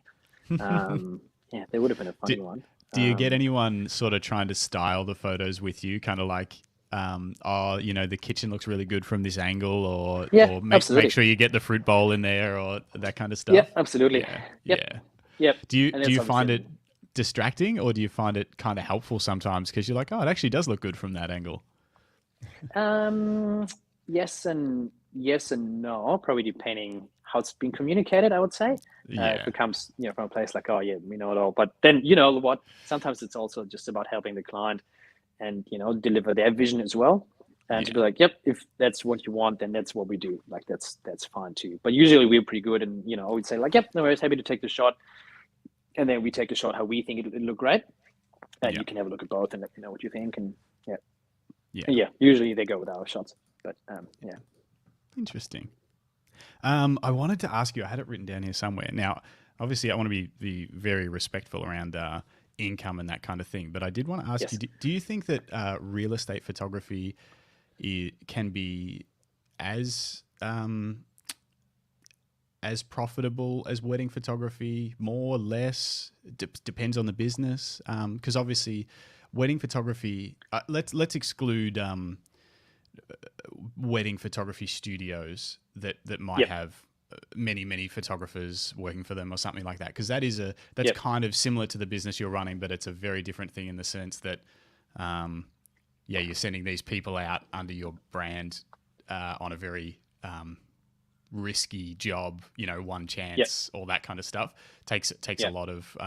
There would have been a funny one. Do you get anyone sort of trying to style the photos with you? Kind of like, the kitchen looks really good from this angle, or make sure you get the fruit bowl in there, or that kind of stuff. Yeah, absolutely. Yeah. Do you find it distracting, or do you find it kind of helpful sometimes because you're like, oh, it actually does look good from that angle? Yes and no, probably depending how it's been communicated, I would say. If it comes, from a place like, oh yeah, we know it all, but then you know what? Sometimes it's also just about helping the client and deliver their vision as well, and to be like, yep, if that's what you want, then that's what we do. Like that's fine too. But usually we're pretty good, and we'd say like, yep, no worries, happy to take the shot, and then we take the shot how we think it look great, and you can have a look at both and let me know what you think, and usually they go with our shots, but Interesting. I wanted to ask you, I had it written down here somewhere. Now, obviously, I want to be very respectful around income and that kind of thing, but I did want to ask you, do you think that real estate photography can be as profitable as wedding photography, more, less, depends on the business? Because obviously, wedding photography, let's exclude wedding photography studios that might have many photographers working for them or something like that, because that's kind of similar to the business you're running, but it's a very different thing in the sense that you're sending these people out under your brand on a very risky job, one chance, all that kind of stuff takes a lot of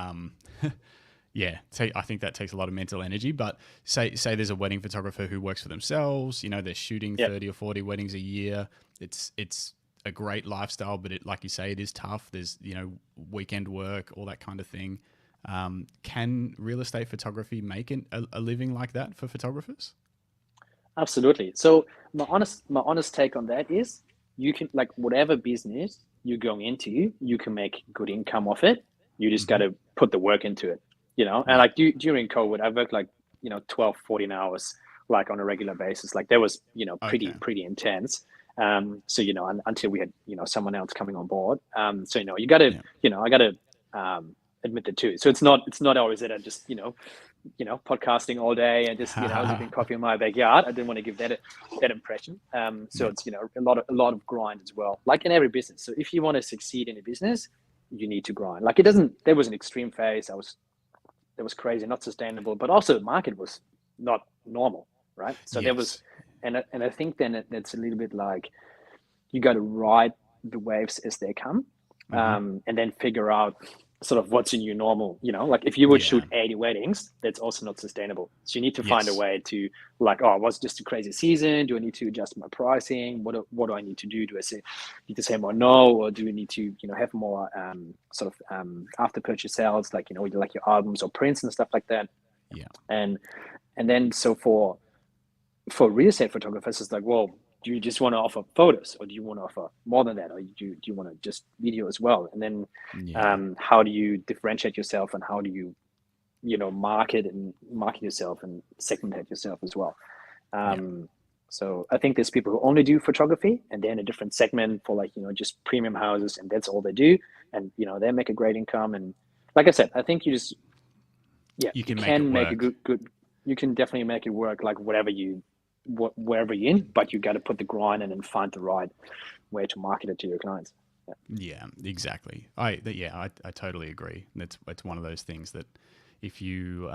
I think that takes a lot of mental energy. But say there's a wedding photographer who works for themselves, they're shooting 30 or 40 weddings a year. It's a great lifestyle, but like you say, it is tough. There's, weekend work, all that kind of thing. Can real estate photography make a living like that for photographers? Absolutely. So my honest take on that is, you can, like, whatever business you're going into, you can make good income off it. You just got to put the work into it, and like during COVID, I worked like, 12, 14 hours, like on a regular basis. Like that was, pretty intense. So, until we had, someone else coming on board. So, you got to, I got to admit that too. So it's not always that I just, podcasting all day and just, drinking coffee in my backyard. I didn't want to give that impression. So it's, a lot of grind as well, like in every business. So if you want to succeed in a business, you need to grind. Like there was an extreme phase. That was crazy, not sustainable, but also the market was not normal. Right. So there was, and I think then it's a little bit like, you got to ride the waves as they come, and then figure out sort of what's in your normal, like if you would shoot 80 weddings, that's also not sustainable. So you need to find a way to, like, oh, was just a crazy season? Do I need to adjust my pricing? What do I need to do? Do I need to say more no, or do we need to, have more sort of after purchase sales, like, like your albums or prints and stuff like that. Yeah. And then so for real estate photographers, it's like, well, do you just want to offer photos, or do you want to offer more than that, or do you want to just video as well? And then how do you differentiate yourself, and how do you market yourself and segment yourself as well? So I think there's people who only do photography, and they're in a different segment for, like, just premium houses, and that's all they do, and they make a great income. And like I said, I think you just you can make a good you can definitely make it work, like wherever you're in, but you got to put the grind in and find the right way to market it to your clients. Yeah, exactly. I totally agree. It's one of those things that if you,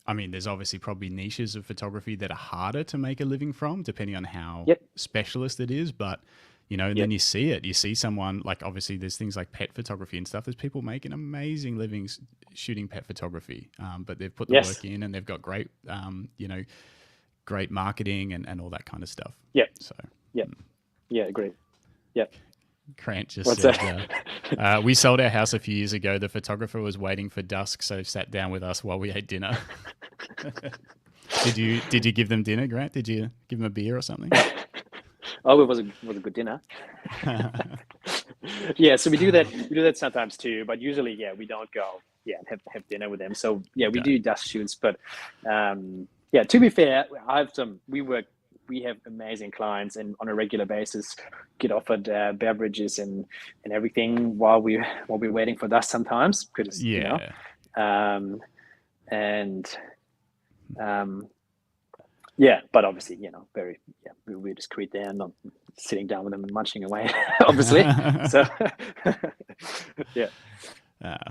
there's obviously probably niches of photography that are harder to make a living from, depending on how specialist it is. But, then you see it. You see someone, like, obviously there's things like pet photography and stuff. There's people making amazing livings shooting pet photography, but they've put the work in, and they've got great, great marketing and all that kind of stuff. Yeah. So. Yeah, agreed. Yeah. Grant just said, we sold our house a few years ago. The photographer was waiting for dusk, so sat down with us while we ate dinner. Did you give them dinner, Grant? Did you give them a beer or something? Oh, it was a good dinner. Yeah, so we do that sometimes too, but usually, we don't go and have dinner with them. So we do dusk shoots, but to be fair, we have amazing clients, and on a regular basis get offered beverages and everything while we're waiting for dusk sometimes, because but obviously, we're discreet there, not sitting down with them and munching away, obviously. So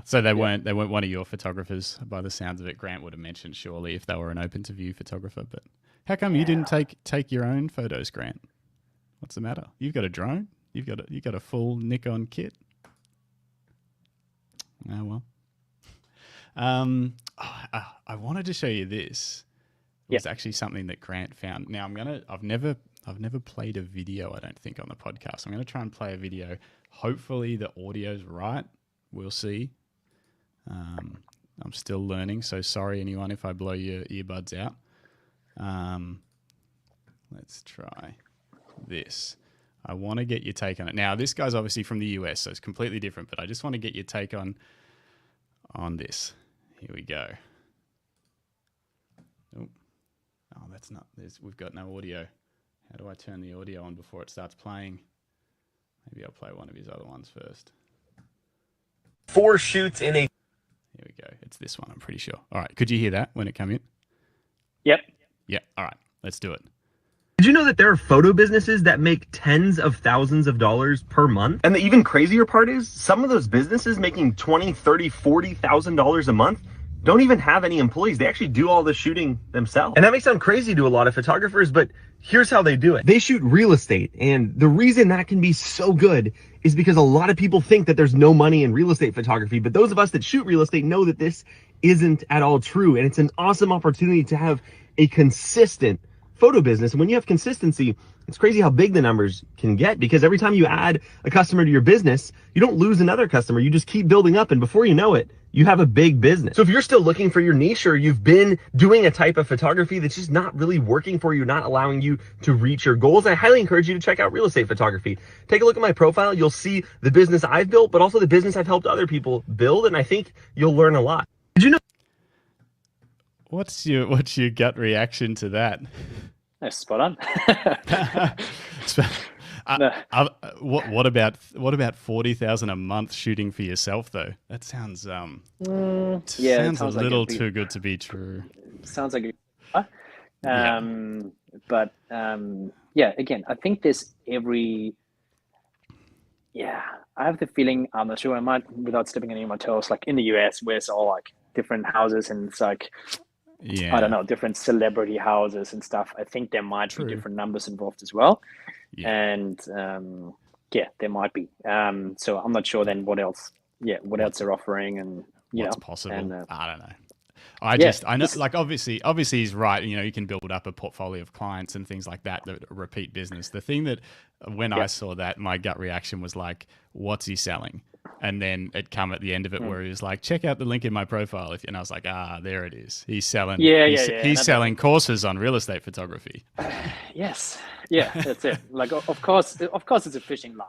So they weren't one of your photographers by the sounds of it. Grant would have mentioned surely if they were an open to view photographer. But how come you didn't take your own photos, Grant? What's the matter? You've got a drone. You've got a full Nikon kit. Oh well. I wanted to show you this. It was actually something that Grant found. Now I've never played a video, I don't think, on the podcast. I'm gonna try and play a video. Hopefully the audio's right. We'll see. I'm still learning, so sorry anyone if I blow your earbuds out. Let's try this. I want to get your take on it. Now, this guy's obviously from the US, so it's completely different, but I just want to get your take on this. Here we go. Oh, that's not this. We've got no audio. How do I turn the audio on before it starts playing? Maybe I'll play one of his other ones first. 4 shoots in a... Here we go. It's this one, I'm pretty sure. All right. Could you hear that when it came in? Yep. Yeah. All right. Let's do it. Did you know that there are photo businesses that make tens of thousands of dollars per month? And the even crazier part is some of those businesses making $20,000, $30,000, $40,000 a month don't even have any employees. They actually do all the shooting themselves. And that may sound crazy to a lot of photographers, but here's how they do it. They shoot real estate. And the reason that can be so good is because a lot of people think that there's no money in real estate photography. But those of us that shoot real estate know that this isn't at all true. And it's an awesome opportunity to have a consistent photo business. And when you have consistency, it's crazy how big the numbers can get, because every time you add a customer to your business, you don't lose another customer. You just keep building up. And before you know it, you have a big business. So if you're still looking for your niche, or you've been doing a type of photography that's just not really working for you, not allowing you to reach your goals, I highly encourage you to check out real estate photography. Take a look at my profile. You'll see the business I've built, but also the business I've helped other people build. And I think you'll learn a lot. Did you know? What's your gut reaction to that? That's spot on. What about 40,000 a month shooting for yourself though? That sounds sounds a little too good to be true. Sounds like but again, I think there's I have the feeling, I'm not sure, I might, without stepping on any of my toes, like in the US where it's all like different houses and it's like I don't know, different celebrity houses and stuff. I think there might be different numbers involved as well. And there might be. So I'm not sure then what else they're offering and what's possible. And, I don't know. I know, like obviously he's right. You know, you can build up a portfolio of clients and things like that repeat business. The thing that when I saw that, my gut reaction was like, what's he selling? And then it come at the end of it where he was like, check out the link in my profile. And I was like, there it is. He's selling. He's selling courses on real estate photography. Yes. Yeah, that's it. Like, of course, it's a fishing line.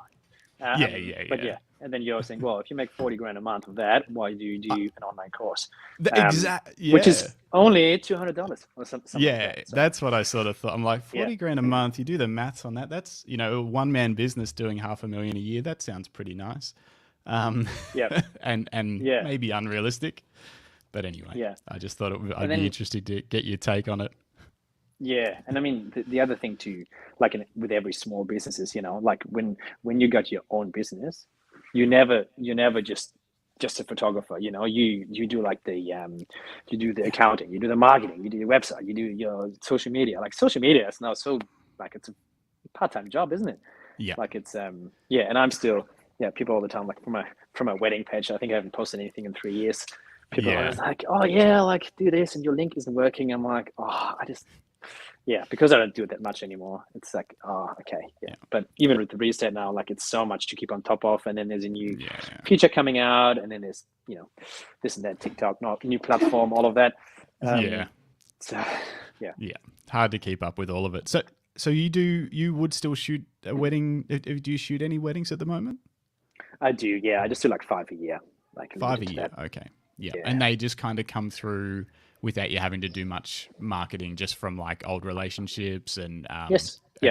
But and then you're saying, well, if you make 40 grand a month of that, why do you do an online course? Which is only $200 or something. Yeah, like that, so. That's what I sort of thought. I'm like, 40 grand a month. You do the maths on that. That's, a one-man business doing $500,000 a year. That sounds pretty nice. And maybe unrealistic. But anyway, I just thought I'd be interested to get your take on it. Yeah, and I mean the other thing too, like with every small business is, like when you got your own business, you're never just a photographer. You do like you do the accounting, you do the marketing, you do your website, you do your social media. Like social media is now so like it's a part-time job, isn't it? Yeah. Like it's and I'm still people all the time like from my wedding page. I think I haven't posted anything in 3 years. People are like, oh yeah, like do this and your link isn't working. I'm like, because I don't do it that much anymore. It's like, But even with the real estate now, like it's so much to keep on top of, and then there's a new feature coming out, and then there's this and that, TikTok, new platform, all of that. Hard to keep up with all of it. So you would still shoot a wedding? Do you shoot any weddings at the moment? I do. Yeah, I just do like 5 a year. Like 5 a year. Okay. Yeah, and they just kind of come through without you having to do much marketing, just from like old relationships and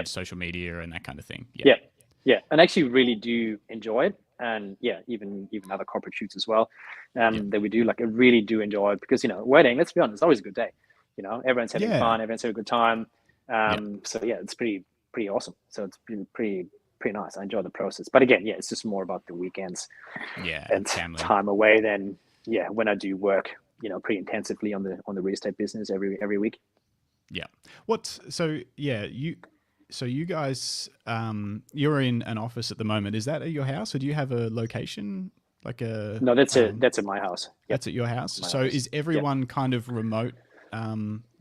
social media and that kind of thing. Yeah, and I actually really do enjoy it, and even other corporate shoots as well that we do. Like I really do enjoy it because wedding. Let's be honest, it's always a good day. Everyone's having fun, everyone's having a good time. So it's pretty awesome. So it's been pretty pretty nice. I enjoy the process. But again, yeah, it's just more about the weekends and family time away than when I do work, pretty intensively on the real estate business every week. Yeah. You guys, you're in an office at the moment. Is that at your house, or do you have a location? No, that's at my house. Yep. That's at your house. So house. Is everyone kind of remote,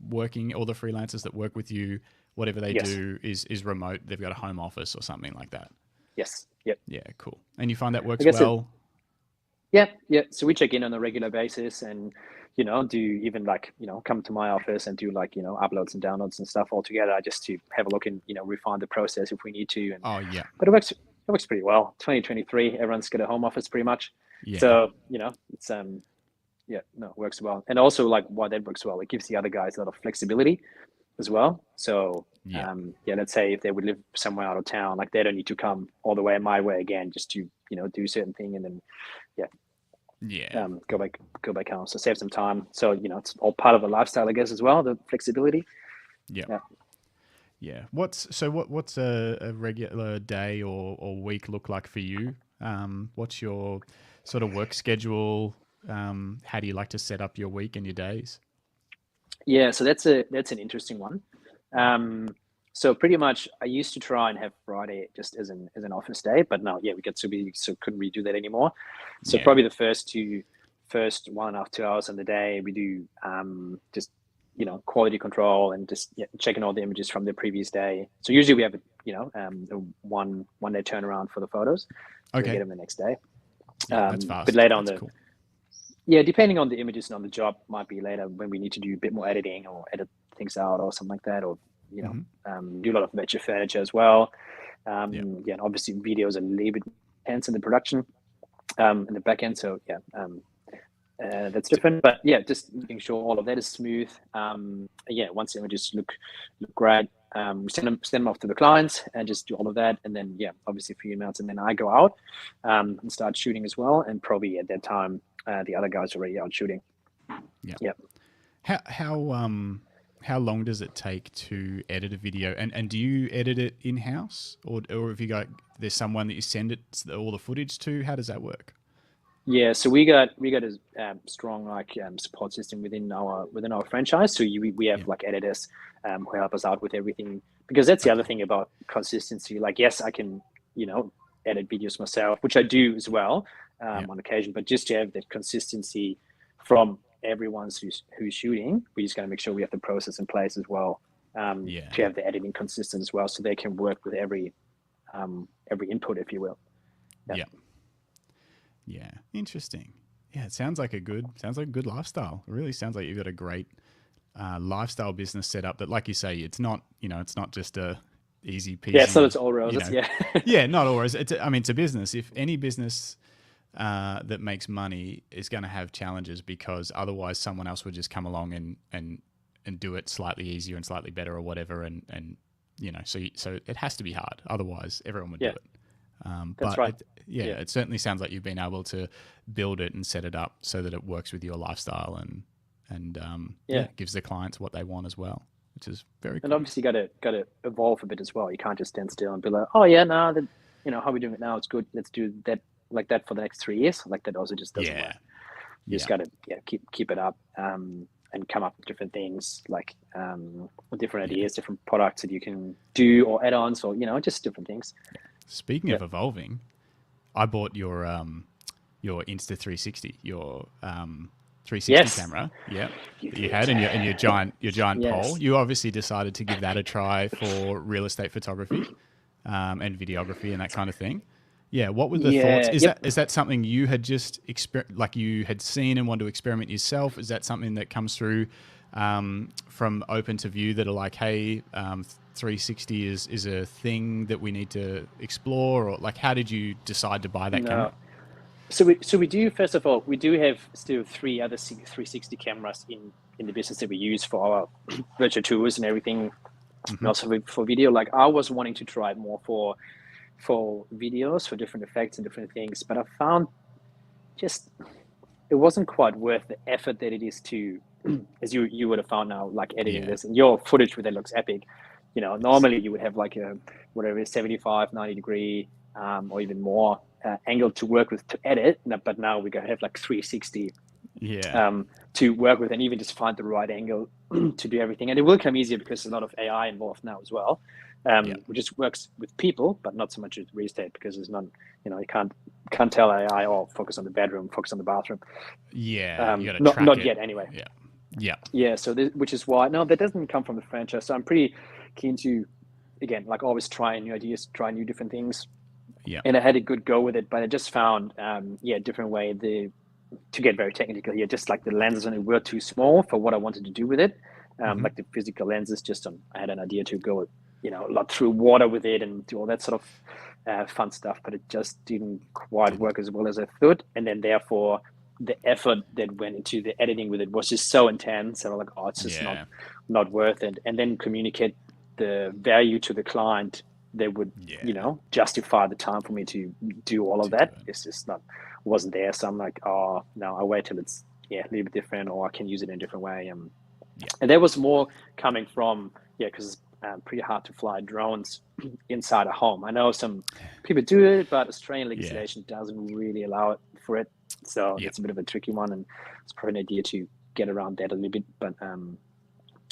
working? All the freelancers that work with you, whatever they do is remote. They've got a home office or something like that. Yes. Yep. Yeah. Cool. And you find that works well? Yeah. So we check in on a regular basis, and do even come to my office and do uploads and downloads and stuff all together, just to have a look and refine the process if we need to. And, but it works pretty well. 2023, everyone's got a home office pretty much. Yeah. So it's it works well. And also why that works well, it gives the other guys a lot of flexibility as well. So let's say if they would live somewhere out of town, they don't need to come all the way my way again just to do certain thing, and then go back home. So save some time. So it's all part of the lifestyle, I guess, as well, the flexibility. Yeah. What's a regular day or week look like for you? What's your sort of work schedule? How do you like to set up your week and your days? Yeah, so that's an interesting one. So pretty much I used to try and have Friday just as an office day, but now we get so busy, so couldn't really do that anymore. So probably the first 1.5 2 hours in the day we do just quality control and just checking all the images from the previous day. So usually we have a one day turnaround for the photos. So we get them the next day. That's fast. But later that's cool. Depending on the images and on the job, might be later when we need to do a bit more editing or edit things out or something like that, or do a lot of virtual furniture as well. And obviously videos are a little bit intense in the production, in the back end. So that's different, but just making sure all of that is smooth. Once the images look great, we send them off to the clients and just do all of that, and then obviously a few emails, and then I go out and start shooting as well. And probably at that time, the other guys are already out shooting. How long does it take to edit a video? And do you edit it in-house, or if you there's someone that you send all the footage to? How does that work? Yeah, so we got a strong support system within our franchise. So we have editors who help us out with everything, because that's the other thing about consistency. Yes, I can edit videos myself, which I do as well on occasion, but just to have that consistency from everyone who's shooting, we just got to make sure we have the process in place as well, to have the editing consistent as well, so they can work with every input, if you will. Yeah, interesting. Yeah, it sounds like a good lifestyle. It really sounds like you've got a great lifestyle business set up that, like you say, it's not just a easy peasy. Yeah, it's not all roses. Not all roses. It's a business. If any business that makes money is going to have challenges, because otherwise someone else would just come along and do it slightly easier and slightly better or whatever, and so it has to be hard. Otherwise, everyone would do it. That's right. It certainly sounds like you've been able to build it and set it up so that it works with your lifestyle and gives the clients what they want as well, which is very cool. And obviously got to evolve a bit as well. You can't just stand still and be like, how are we doing it now? It's good. Let's do that like that for the next 3 years. Like that also just doesn't work. You just got to keep it up and come up with different things, different ideas, different products that you can do, or add-ons, or just different things. Speaking of evolving, I bought your Insta360, your 360 camera. Yeah, you had, and your giant pole. You obviously decided to give that a try for real estate photography, and videography and that kind of thing. Yeah, what were the thoughts? Is that something you had just you had seen and wanted to experiment yourself? Is that something that comes through from Open to View that are like, hey, 360 is a thing that we need to explore, or how did you decide to buy that camera? So we do, first of all, we do have still 3 other 360 cameras in the business that we use for our virtual tours and everything, and also for video. I was wanting to try it more for videos, for different effects and different things, but I found just it wasn't quite worth the effort that it is to, as you would have found now, editing this, and your footage with it looks epic. normally you would have like a whatever 75, 90 degree or even more angle to work with to edit, but now we're gonna have like 360 to work with, and even just find the right angle to do everything. And it will come easier because there's a lot of AI involved now as well, which just works with people, but not so much with real estate, because there's none. You can't tell AI, or focus on the bedroom, focus on the bathroom. You gotta not track it. yet anyway. Yeah. So which is why that doesn't come from the franchise. So I'm pretty keen to, again, like always try new ideas, try new different things. Yeah. And I had a good go with it, but I just found a different way to get very technical here. Just like the lenses on it were too small for what I wanted to do with it. Like the physical lenses, I had an idea to go, a lot through water with it and do all that sort of fun stuff, but it just didn't quite work as well as I thought. And then therefore the effort that went into the editing with it was just so intense. And I'm like, it's just not worth it. And then communicate the value to the client that would, justify the time for me to do all of that. It's just wasn't there. So I'm like, no, I'll wait till it's a little bit different, or I can use it in a different way. And there was more coming from, because it's pretty hard to fly drones inside a home. I know some people do it, but Australian legislation doesn't really allow it for it. So it's a bit of a tricky one, and it's probably an idea to get around that a little bit. But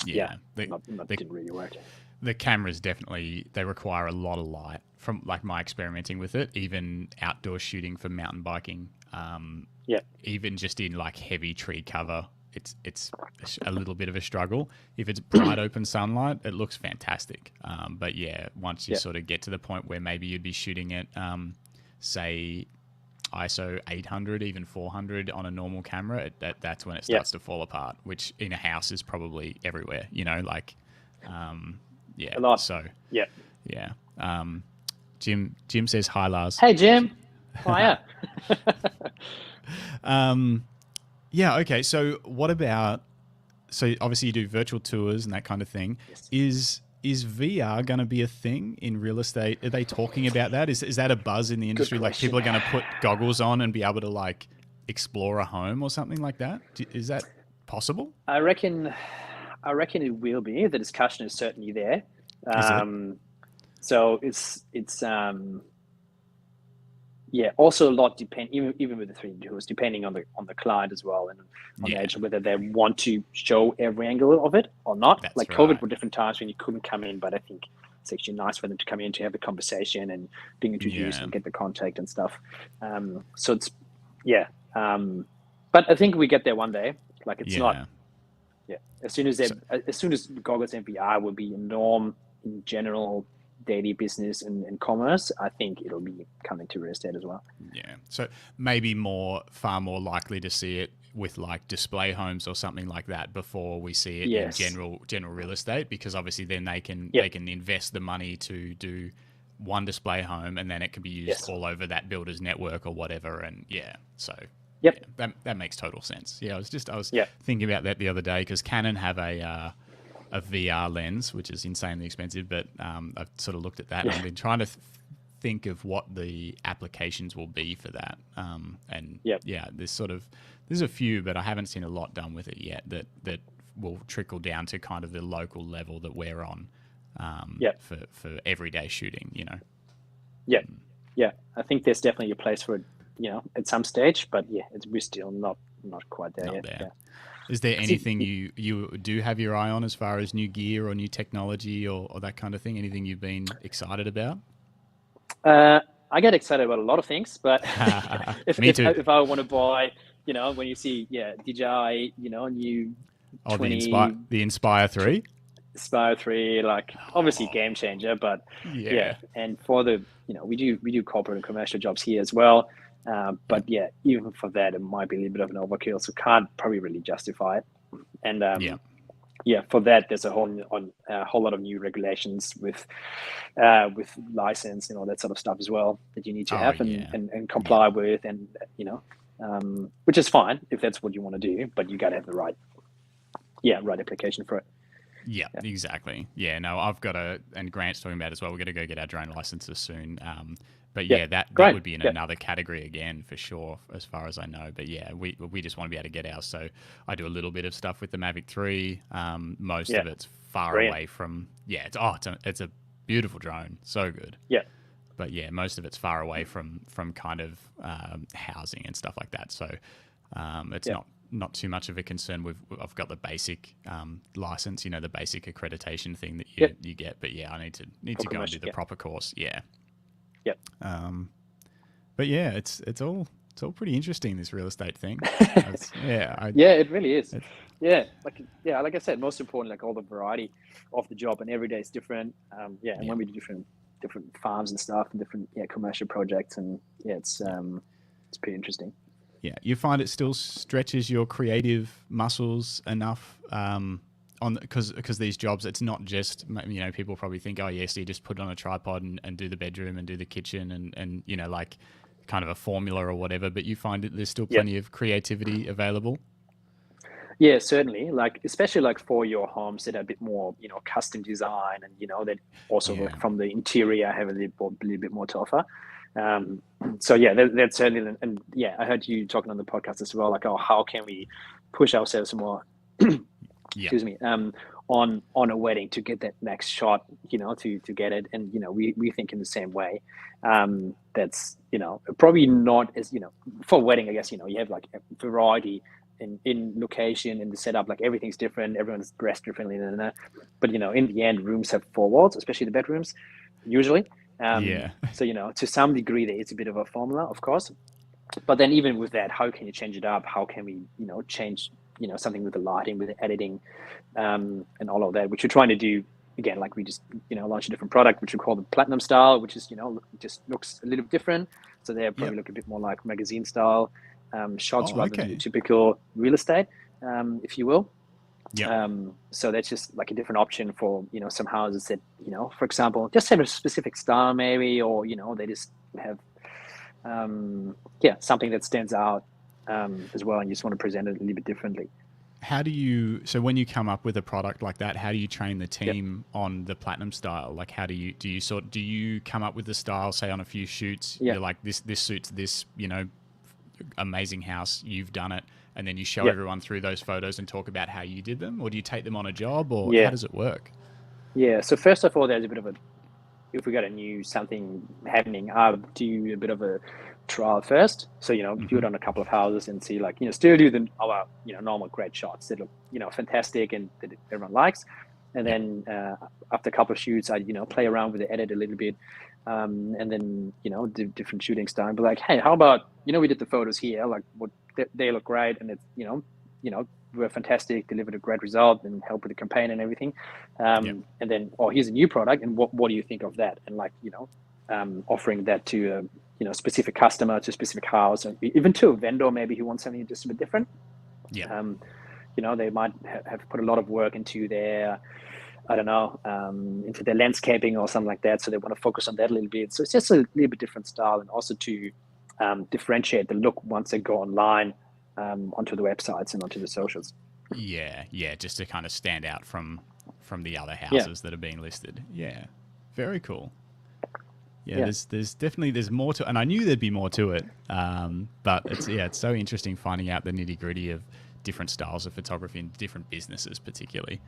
didn't really work. The cameras definitely, they require a lot of light from like my experimenting with it, even outdoor shooting for mountain biking. Even just in like heavy tree cover, it's a little bit of a struggle. If it's bright open sunlight, it looks fantastic. But once you sort of get to the point where maybe you'd be shooting at, say, ISO 800, even 400 on a normal camera, that's when it starts to fall apart, which in a house is probably everywhere, a lot. So Jim says hi, Lars. Hey Jim. Hiya. Okay, so what about, so obviously you do virtual tours and that kind of thing. Yes. Is VR going to be a thing in real estate? Are they talking about that? Is that a buzz in the industry? Like people are going to put goggles on and be able to like explore a home or something like that? Is that possible? I reckon it will be. The discussion is certainly there. So it's also a lot even with the 3D tours, depending on the client as well, and on the agent, whether they want to show every angle of it or not. That's like COVID were different times when you couldn't come in, but I think it's actually nice for them to come in to have the conversation and being introduced and get the contact and stuff. So it's but I think we get there one day. Like it's not. Yeah, as soon as goggles and VR will be a norm in general daily business and commerce, I think it'll be coming to real estate as well. Yeah, so maybe far more likely to see it with like display homes or something like that before we see it in general real estate, because obviously then they can invest the money to do one display home, and then it can be used all over that builder's network or whatever. And that makes total sense. I was thinking about that the other day, because Canon have a VR lens, which is insanely expensive, but I've sort of looked at that and I've been trying to think of what the applications will be for that. There's a few, but I haven't seen a lot done with it yet that will trickle down to kind of the local level that we're on for everyday shooting, I think there's definitely a place for it, at some stage, but we're still not quite there yet. There. Is there anything you do have your eye on as far as new gear or new technology or that kind of thing? Anything you've been excited about? I get excited about a lot of things, but if I want to buy, when you see DJI, new the Inspire 3? Inspire 3, like obviously game changer, but and for the, we do corporate and commercial jobs here as well. But even for that, it might be a little bit of an overkill, so can't probably really justify it. And for that, there's a whole lot of new regulations with license and all that sort of stuff as well that you need to have and comply with, and which is fine if that's what you want to do, but you got to have the right application for it. Yeah, exactly. Yeah, no, I've got and Grant's talking about as well. We're going to go get our drone licenses soon. But yeah, that great. would be in Yeah. another category again for sure, as far as I know. But yeah, we just want to be able to get ours. So I do a little bit of stuff with the Mavic 3. Most of it's far Brilliant. away from. Yeah, it's a beautiful drone, so good. Yeah. But yeah, most of it's far away from kind of housing and stuff like that. So it's not too much of a concern. I've got the basic license, the basic accreditation thing that you get. But yeah, I need to go and do the proper course. Yeah. Yep. But yeah, it's all pretty interesting, this real estate thing. Yeah, it really is. Like I said, most important, like all the variety of the job, and every day is different. And when we do different farms and stuff, and different commercial projects, and it's pretty interesting. Yeah, you find it still stretches your creative muscles enough because these jobs, it's not just, people probably think, oh yes, you just put it on a tripod and do the bedroom and do the kitchen and like kind of a formula or whatever, but you find that there's still plenty of creativity available. Yeah, certainly. Like, especially like for your homes that are a bit more, custom design, and that also from the interior have a little bit more to offer. So yeah, that's certainly, and yeah, I heard you talking on the podcast as well, like, oh, how can we push ourselves more? Excuse me. On a wedding to get that next shot, to get it, and we think in the same way. That's probably not as for a wedding, I guess you have like a variety in location, in the setup, like everything's different, everyone's dressed differently, but in the end, rooms have four walls, especially the bedrooms, usually. So to some degree there is a bit of a formula, of course, but then even with that, how can you change it up? How can we change something with the lighting, with the editing, and all of that, which we're trying to do. Again, like we just launched a different product which we call the platinum style, which is just looks a little different, so they probably look a bit more like magazine style shots rather than typical real estate, if you will. So that's just like a different option for some houses that for example just have a specific style maybe, or they just have something that stands out as well, and you just want to present it a little bit differently. So when you come up with a product like that, how do you train the team on the platinum style? Like, how do you come up with the style, say on a few shoots, you're like, this suits this, amazing house, you've done it, and then you show everyone through those photos and talk about how you did them? Or do you take them on a job, or how does it work? Yeah, so first of all, there's a bit of if we got a new something happening, I'll do a bit of a trial first. So, do it on a couple of houses and see, like, still do our normal great shots that look, fantastic and that everyone likes. And then after a couple of shoots, I, play around with the edit a little bit. And then, do different shooting style and be like, hey, how about, we did the photos here, like they look great. And it's, we're fantastic, delivered a great result and helped with the campaign and everything. And then, here's a new product, and what do you think of that? And like, offering that to a specific customer, to a specific house, or even to a vendor maybe who wants something just a bit different. They might have put a lot of work into their, into their landscaping or something like that, so they want to focus on that a little bit. So it's just a little bit different style, and also to differentiate the look once they go online, onto the websites and onto the socials. Just to kind of stand out from the other houses that are being listed. Very cool. There's definitely more to, and I knew there'd be more to it, but it's so interesting finding out the nitty gritty of different styles of photography and different businesses particularly.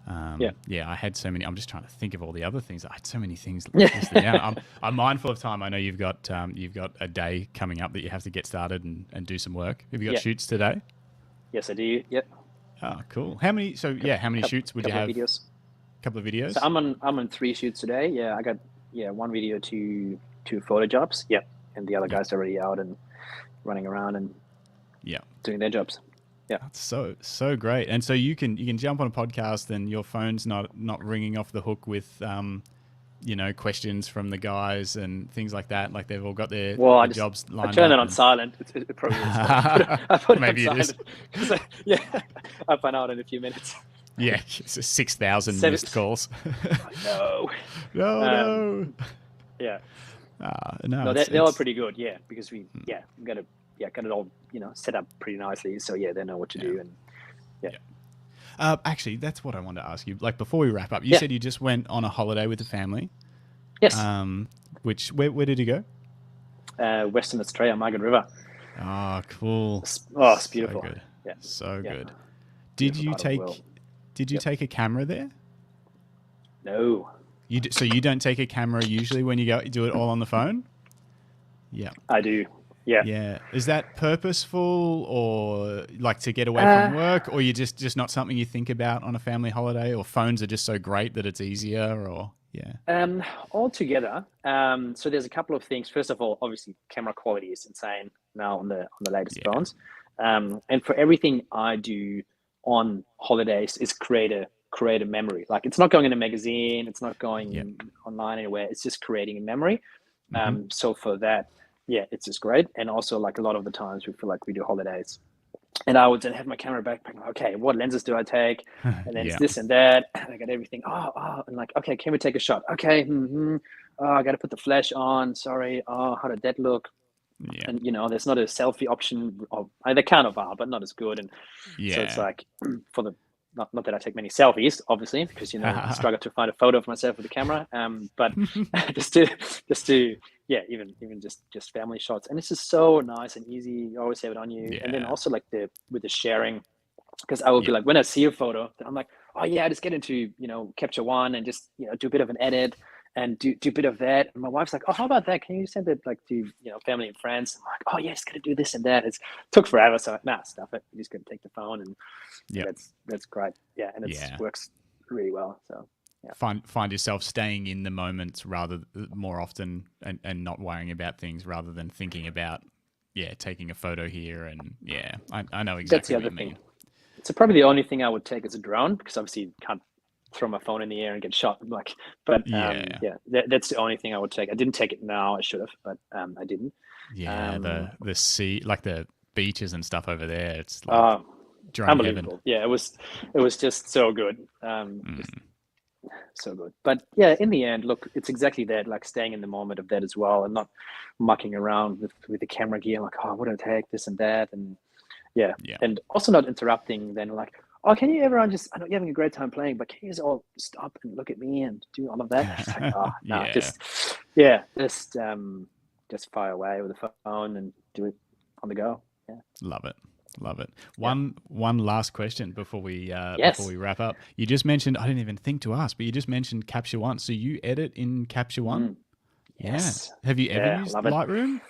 I had so many. I'm just trying to think of all the other things. I had so many things listed down. I'm mindful of time. I know you've got a day coming up that you have to get started and do some work. Have you got shoots today? Yes, I do. Yep. Oh, cool. How many shoots would you have? Videos. Couple of videos. So I'm on 3 shoots today. Yeah, I got 1 video, 2 photo jobs. Yep, and the other guys are already out and running around and doing their jobs. Yeah, that's so great. And so you can jump on a podcast and your phone's not ringing off the hook with questions from the guys and things like that. Like they've all got their jobs lined up. I turn it on silent. It probably is. I put it Maybe on it silent. I find out in a few minutes. Yeah, it's 6,000 missed calls. No. No. Yeah. No, they're all pretty good. Yeah, because we got it all set up pretty nicely. So they know what to do, and Actually, that's what I wanted to ask you. Like before we wrap up, you said you just went on a holiday with the family. Yes. Where did you go? Western Australia, Margaret River. Oh, cool. Oh, it's beautiful. So good. Yeah. So good. Did Beautiful you part of the world. take a camera there? No. So you don't take a camera usually when you go, you do it all on the phone? Yeah. I do. Yeah. Yeah. Is that purposeful, or like to get away from work, or you just not something you think about on a family holiday, or phones are just so great that it's easier, or all together. So there's a couple of things. First of all, obviously camera quality is insane now on the latest phones. And for everything I do on holidays is create a memory. Like it's not going in a magazine, it's not going online anywhere. It's just creating a memory. So for that, it's just great. And also like a lot of the times we feel like we do holidays and I would then have my camera backpack. Okay, what lenses do I take? And then it's this and that. And I got everything. And like, okay, can we take a shot? Okay. Oh, I got to put the flash on. Sorry. Oh, how did that look? Yeah. And there's not a selfie option. They kind of are, but not as good. And so it's like for the not that I take many selfies, obviously, because I struggle to find a photo of myself with the camera. But just to even just family shots, and it's just so nice and easy. You always have it on you, and then also like with the sharing, because I will be like, when I see a photo, I'm like, oh yeah, I just get into Capture One and just do a bit of an edit and do a bit of that. And my wife's like, oh, how about that? Can you send it like to family and friends? I'm like, oh yeah, just gotta do this and that. It took forever, so stuff it. You just gotta take the phone, and that's great. Yeah, and it works really well. So. Yeah. Find yourself staying in the moments more often and not worrying about things rather than thinking about taking a photo here, and I know exactly that's the what other you thing. mean. So probably the only thing I would take is a drone, because obviously you can't throw my phone in the air and get shot. That's the only thing I would take. I didn't take it now. I should have, but I didn't. The sea, like the beaches and stuff over there. It's like unbelievable. Heaven. Yeah, it was just so good. So good. But in the end, look, it's exactly that, like staying in the moment of that as well, and not mucking around with the camera gear, like, oh, what do I take, this and that, and and also not interrupting then, like, oh, can you everyone just, I know you're having a great time playing, but can you just all stop and look at me and do all of that? Just like, oh no, just fire away with the phone and do it on the go. Love it. One last question before we wrap up. You just mentioned, I didn't even think to ask, but you just mentioned Capture One. So you edit in Capture One? Yes. Yeah. Have you ever used Lightroom?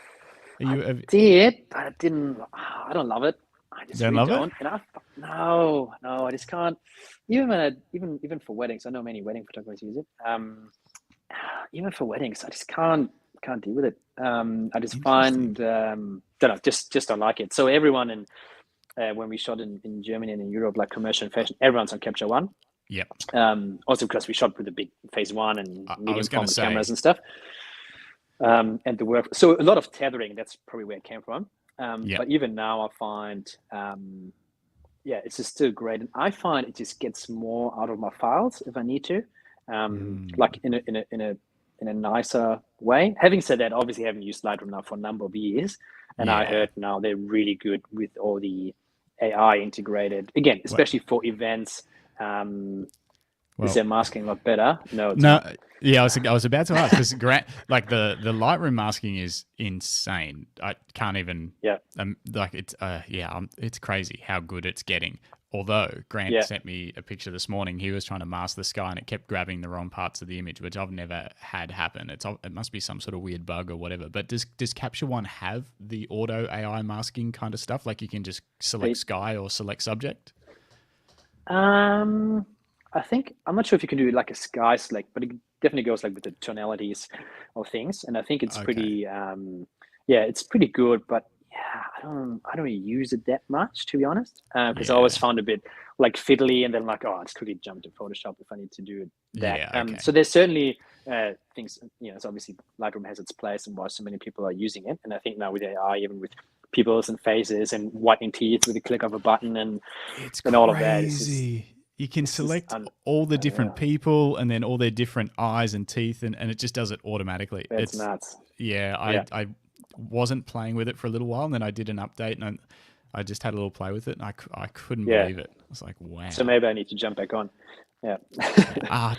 I did, but I didn't. I don't love it. I just don't really love don't. it? And I just can't. Even for weddings, I know many wedding photographers use it. Even for weddings, I just can't deal with it. I just find don't know, just don't like it. So everyone when we shot in Germany and in Europe, like commercial and fashion, everyone's on Capture One. Yep. Also because we shot with the big phase one and medium format cameras and stuff. And the work. So a lot of tethering. That's probably where it came from. But even now, I find it's just still great, and I find it just gets more out of my files if I need to, like in a nicer way. Having said that, obviously I haven't used Lightroom now for a number of years, and I heard now they're really good with all the AI integrated, again, especially for events. Is their masking a lot better? No. Yeah, I was about to ask, because like the Lightroom masking is insane. I can't even. It's crazy how good it's getting. Although Grant sent me a picture this morning, he was trying to mask the sky and it kept grabbing the wrong parts of the image, which I've never had happen. It must be some sort of weird bug or whatever. But does Capture One have the auto AI masking kind of stuff? Like you can just select sky or select subject? I think, I'm not sure if you can do like a sky select, but it definitely goes like with the tonalities of things. And I think it's pretty, it's pretty good, but I don't really use it that much, to be honest. Because I always found a bit like fiddly, and then like, oh, I'll just quickly jump to Photoshop if I need to do that. So there's certainly things, so obviously Lightroom has its place and why so many people are using it. And I think now with AI, even with peoples and faces and whitening teeth with a click of a button and all of that. You can select all the different people and then all their different eyes and teeth, and it just does it automatically. It's nuts. I wasn't playing with it for a little while, and then I did an update, and I just had a little play with it, and I couldn't Yeah. believe it. I was like, wow. So maybe I need to jump back on. Yeah.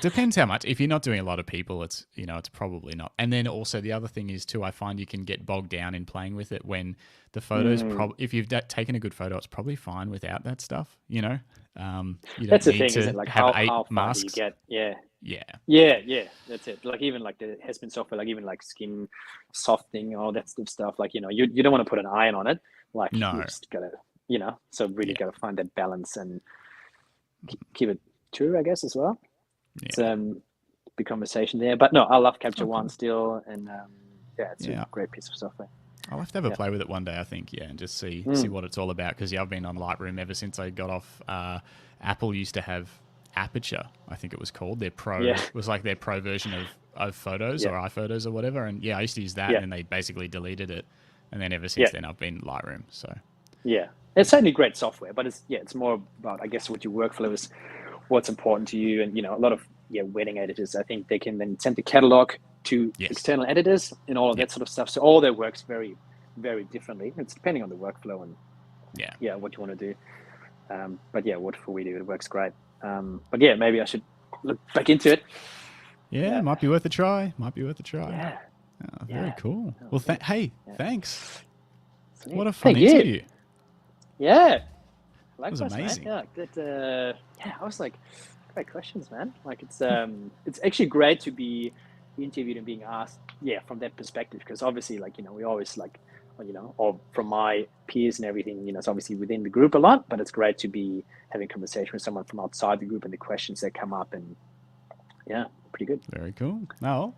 Depends how much. If you're not doing a lot of people, it's it's probably not. And then also the other thing is too, I find you can get bogged down in playing with it when the photos. If you've taken a good photo, it's probably fine without that stuff. You don't That's the need thing, to isn't it? Like have how far masks. do you get? Yeah. Yeah. Yeah. That's it. Like even like the Hespen software, like even like skin softening, all that stuff. Like you don't want to put an iron on it. Like No. you just gotta so really gotta find that balance and keep it true, I guess, as well. Yeah. It's big conversation there, but no, I love Capture One still, and it's a great piece of software. I'll have to have a play with it one day, I think, and just see what it's all about. Because I've been on Lightroom ever since I got off. Apple used to have Aperture, I think it was called. Their Pro it was like their Pro version of Photos or iPhotos or whatever. And I used to use that, and they basically deleted it. And then ever since then, I've been Lightroom. So it's certainly great software, but it's more about, I guess, what your workflow is, what's important to you, and a lot of wedding editors, I think they can then send the catalog to external editors and all of that sort of stuff. So all that works very, very differently. It's depending on the workflow and what you want to do. But what we do, it works great. But maybe I should look back into it. Yeah, might be worth a try. Yeah. Oh, very cool. Well, thanks. Sweet. What a fun Thank you. interview. Yeah. That was amazing. Man. I was like, great questions, man. Like it's actually great to be interviewed and being asked, from that perspective, because obviously, like, we always like, or from my peers and everything, it's obviously within the group a lot, but it's great to be having a conversation with someone from outside the group and the questions that come up, and pretty good. Very cool. No,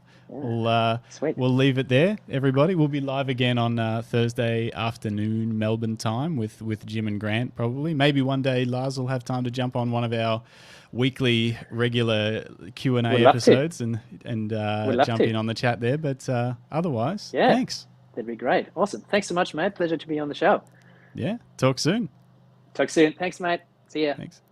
Sweet. We'll leave it there, everybody. We'll be live again on Thursday afternoon, Melbourne time, with Jim and Grant, probably. Maybe one day Lars will have time to jump on one of our weekly regular Q&A episodes and jump in on the chat there. But otherwise, thanks. That'd be great. Awesome. Thanks so much, mate. Pleasure to be on the show. Yeah. Talk soon. Thanks, mate. See ya. Thanks.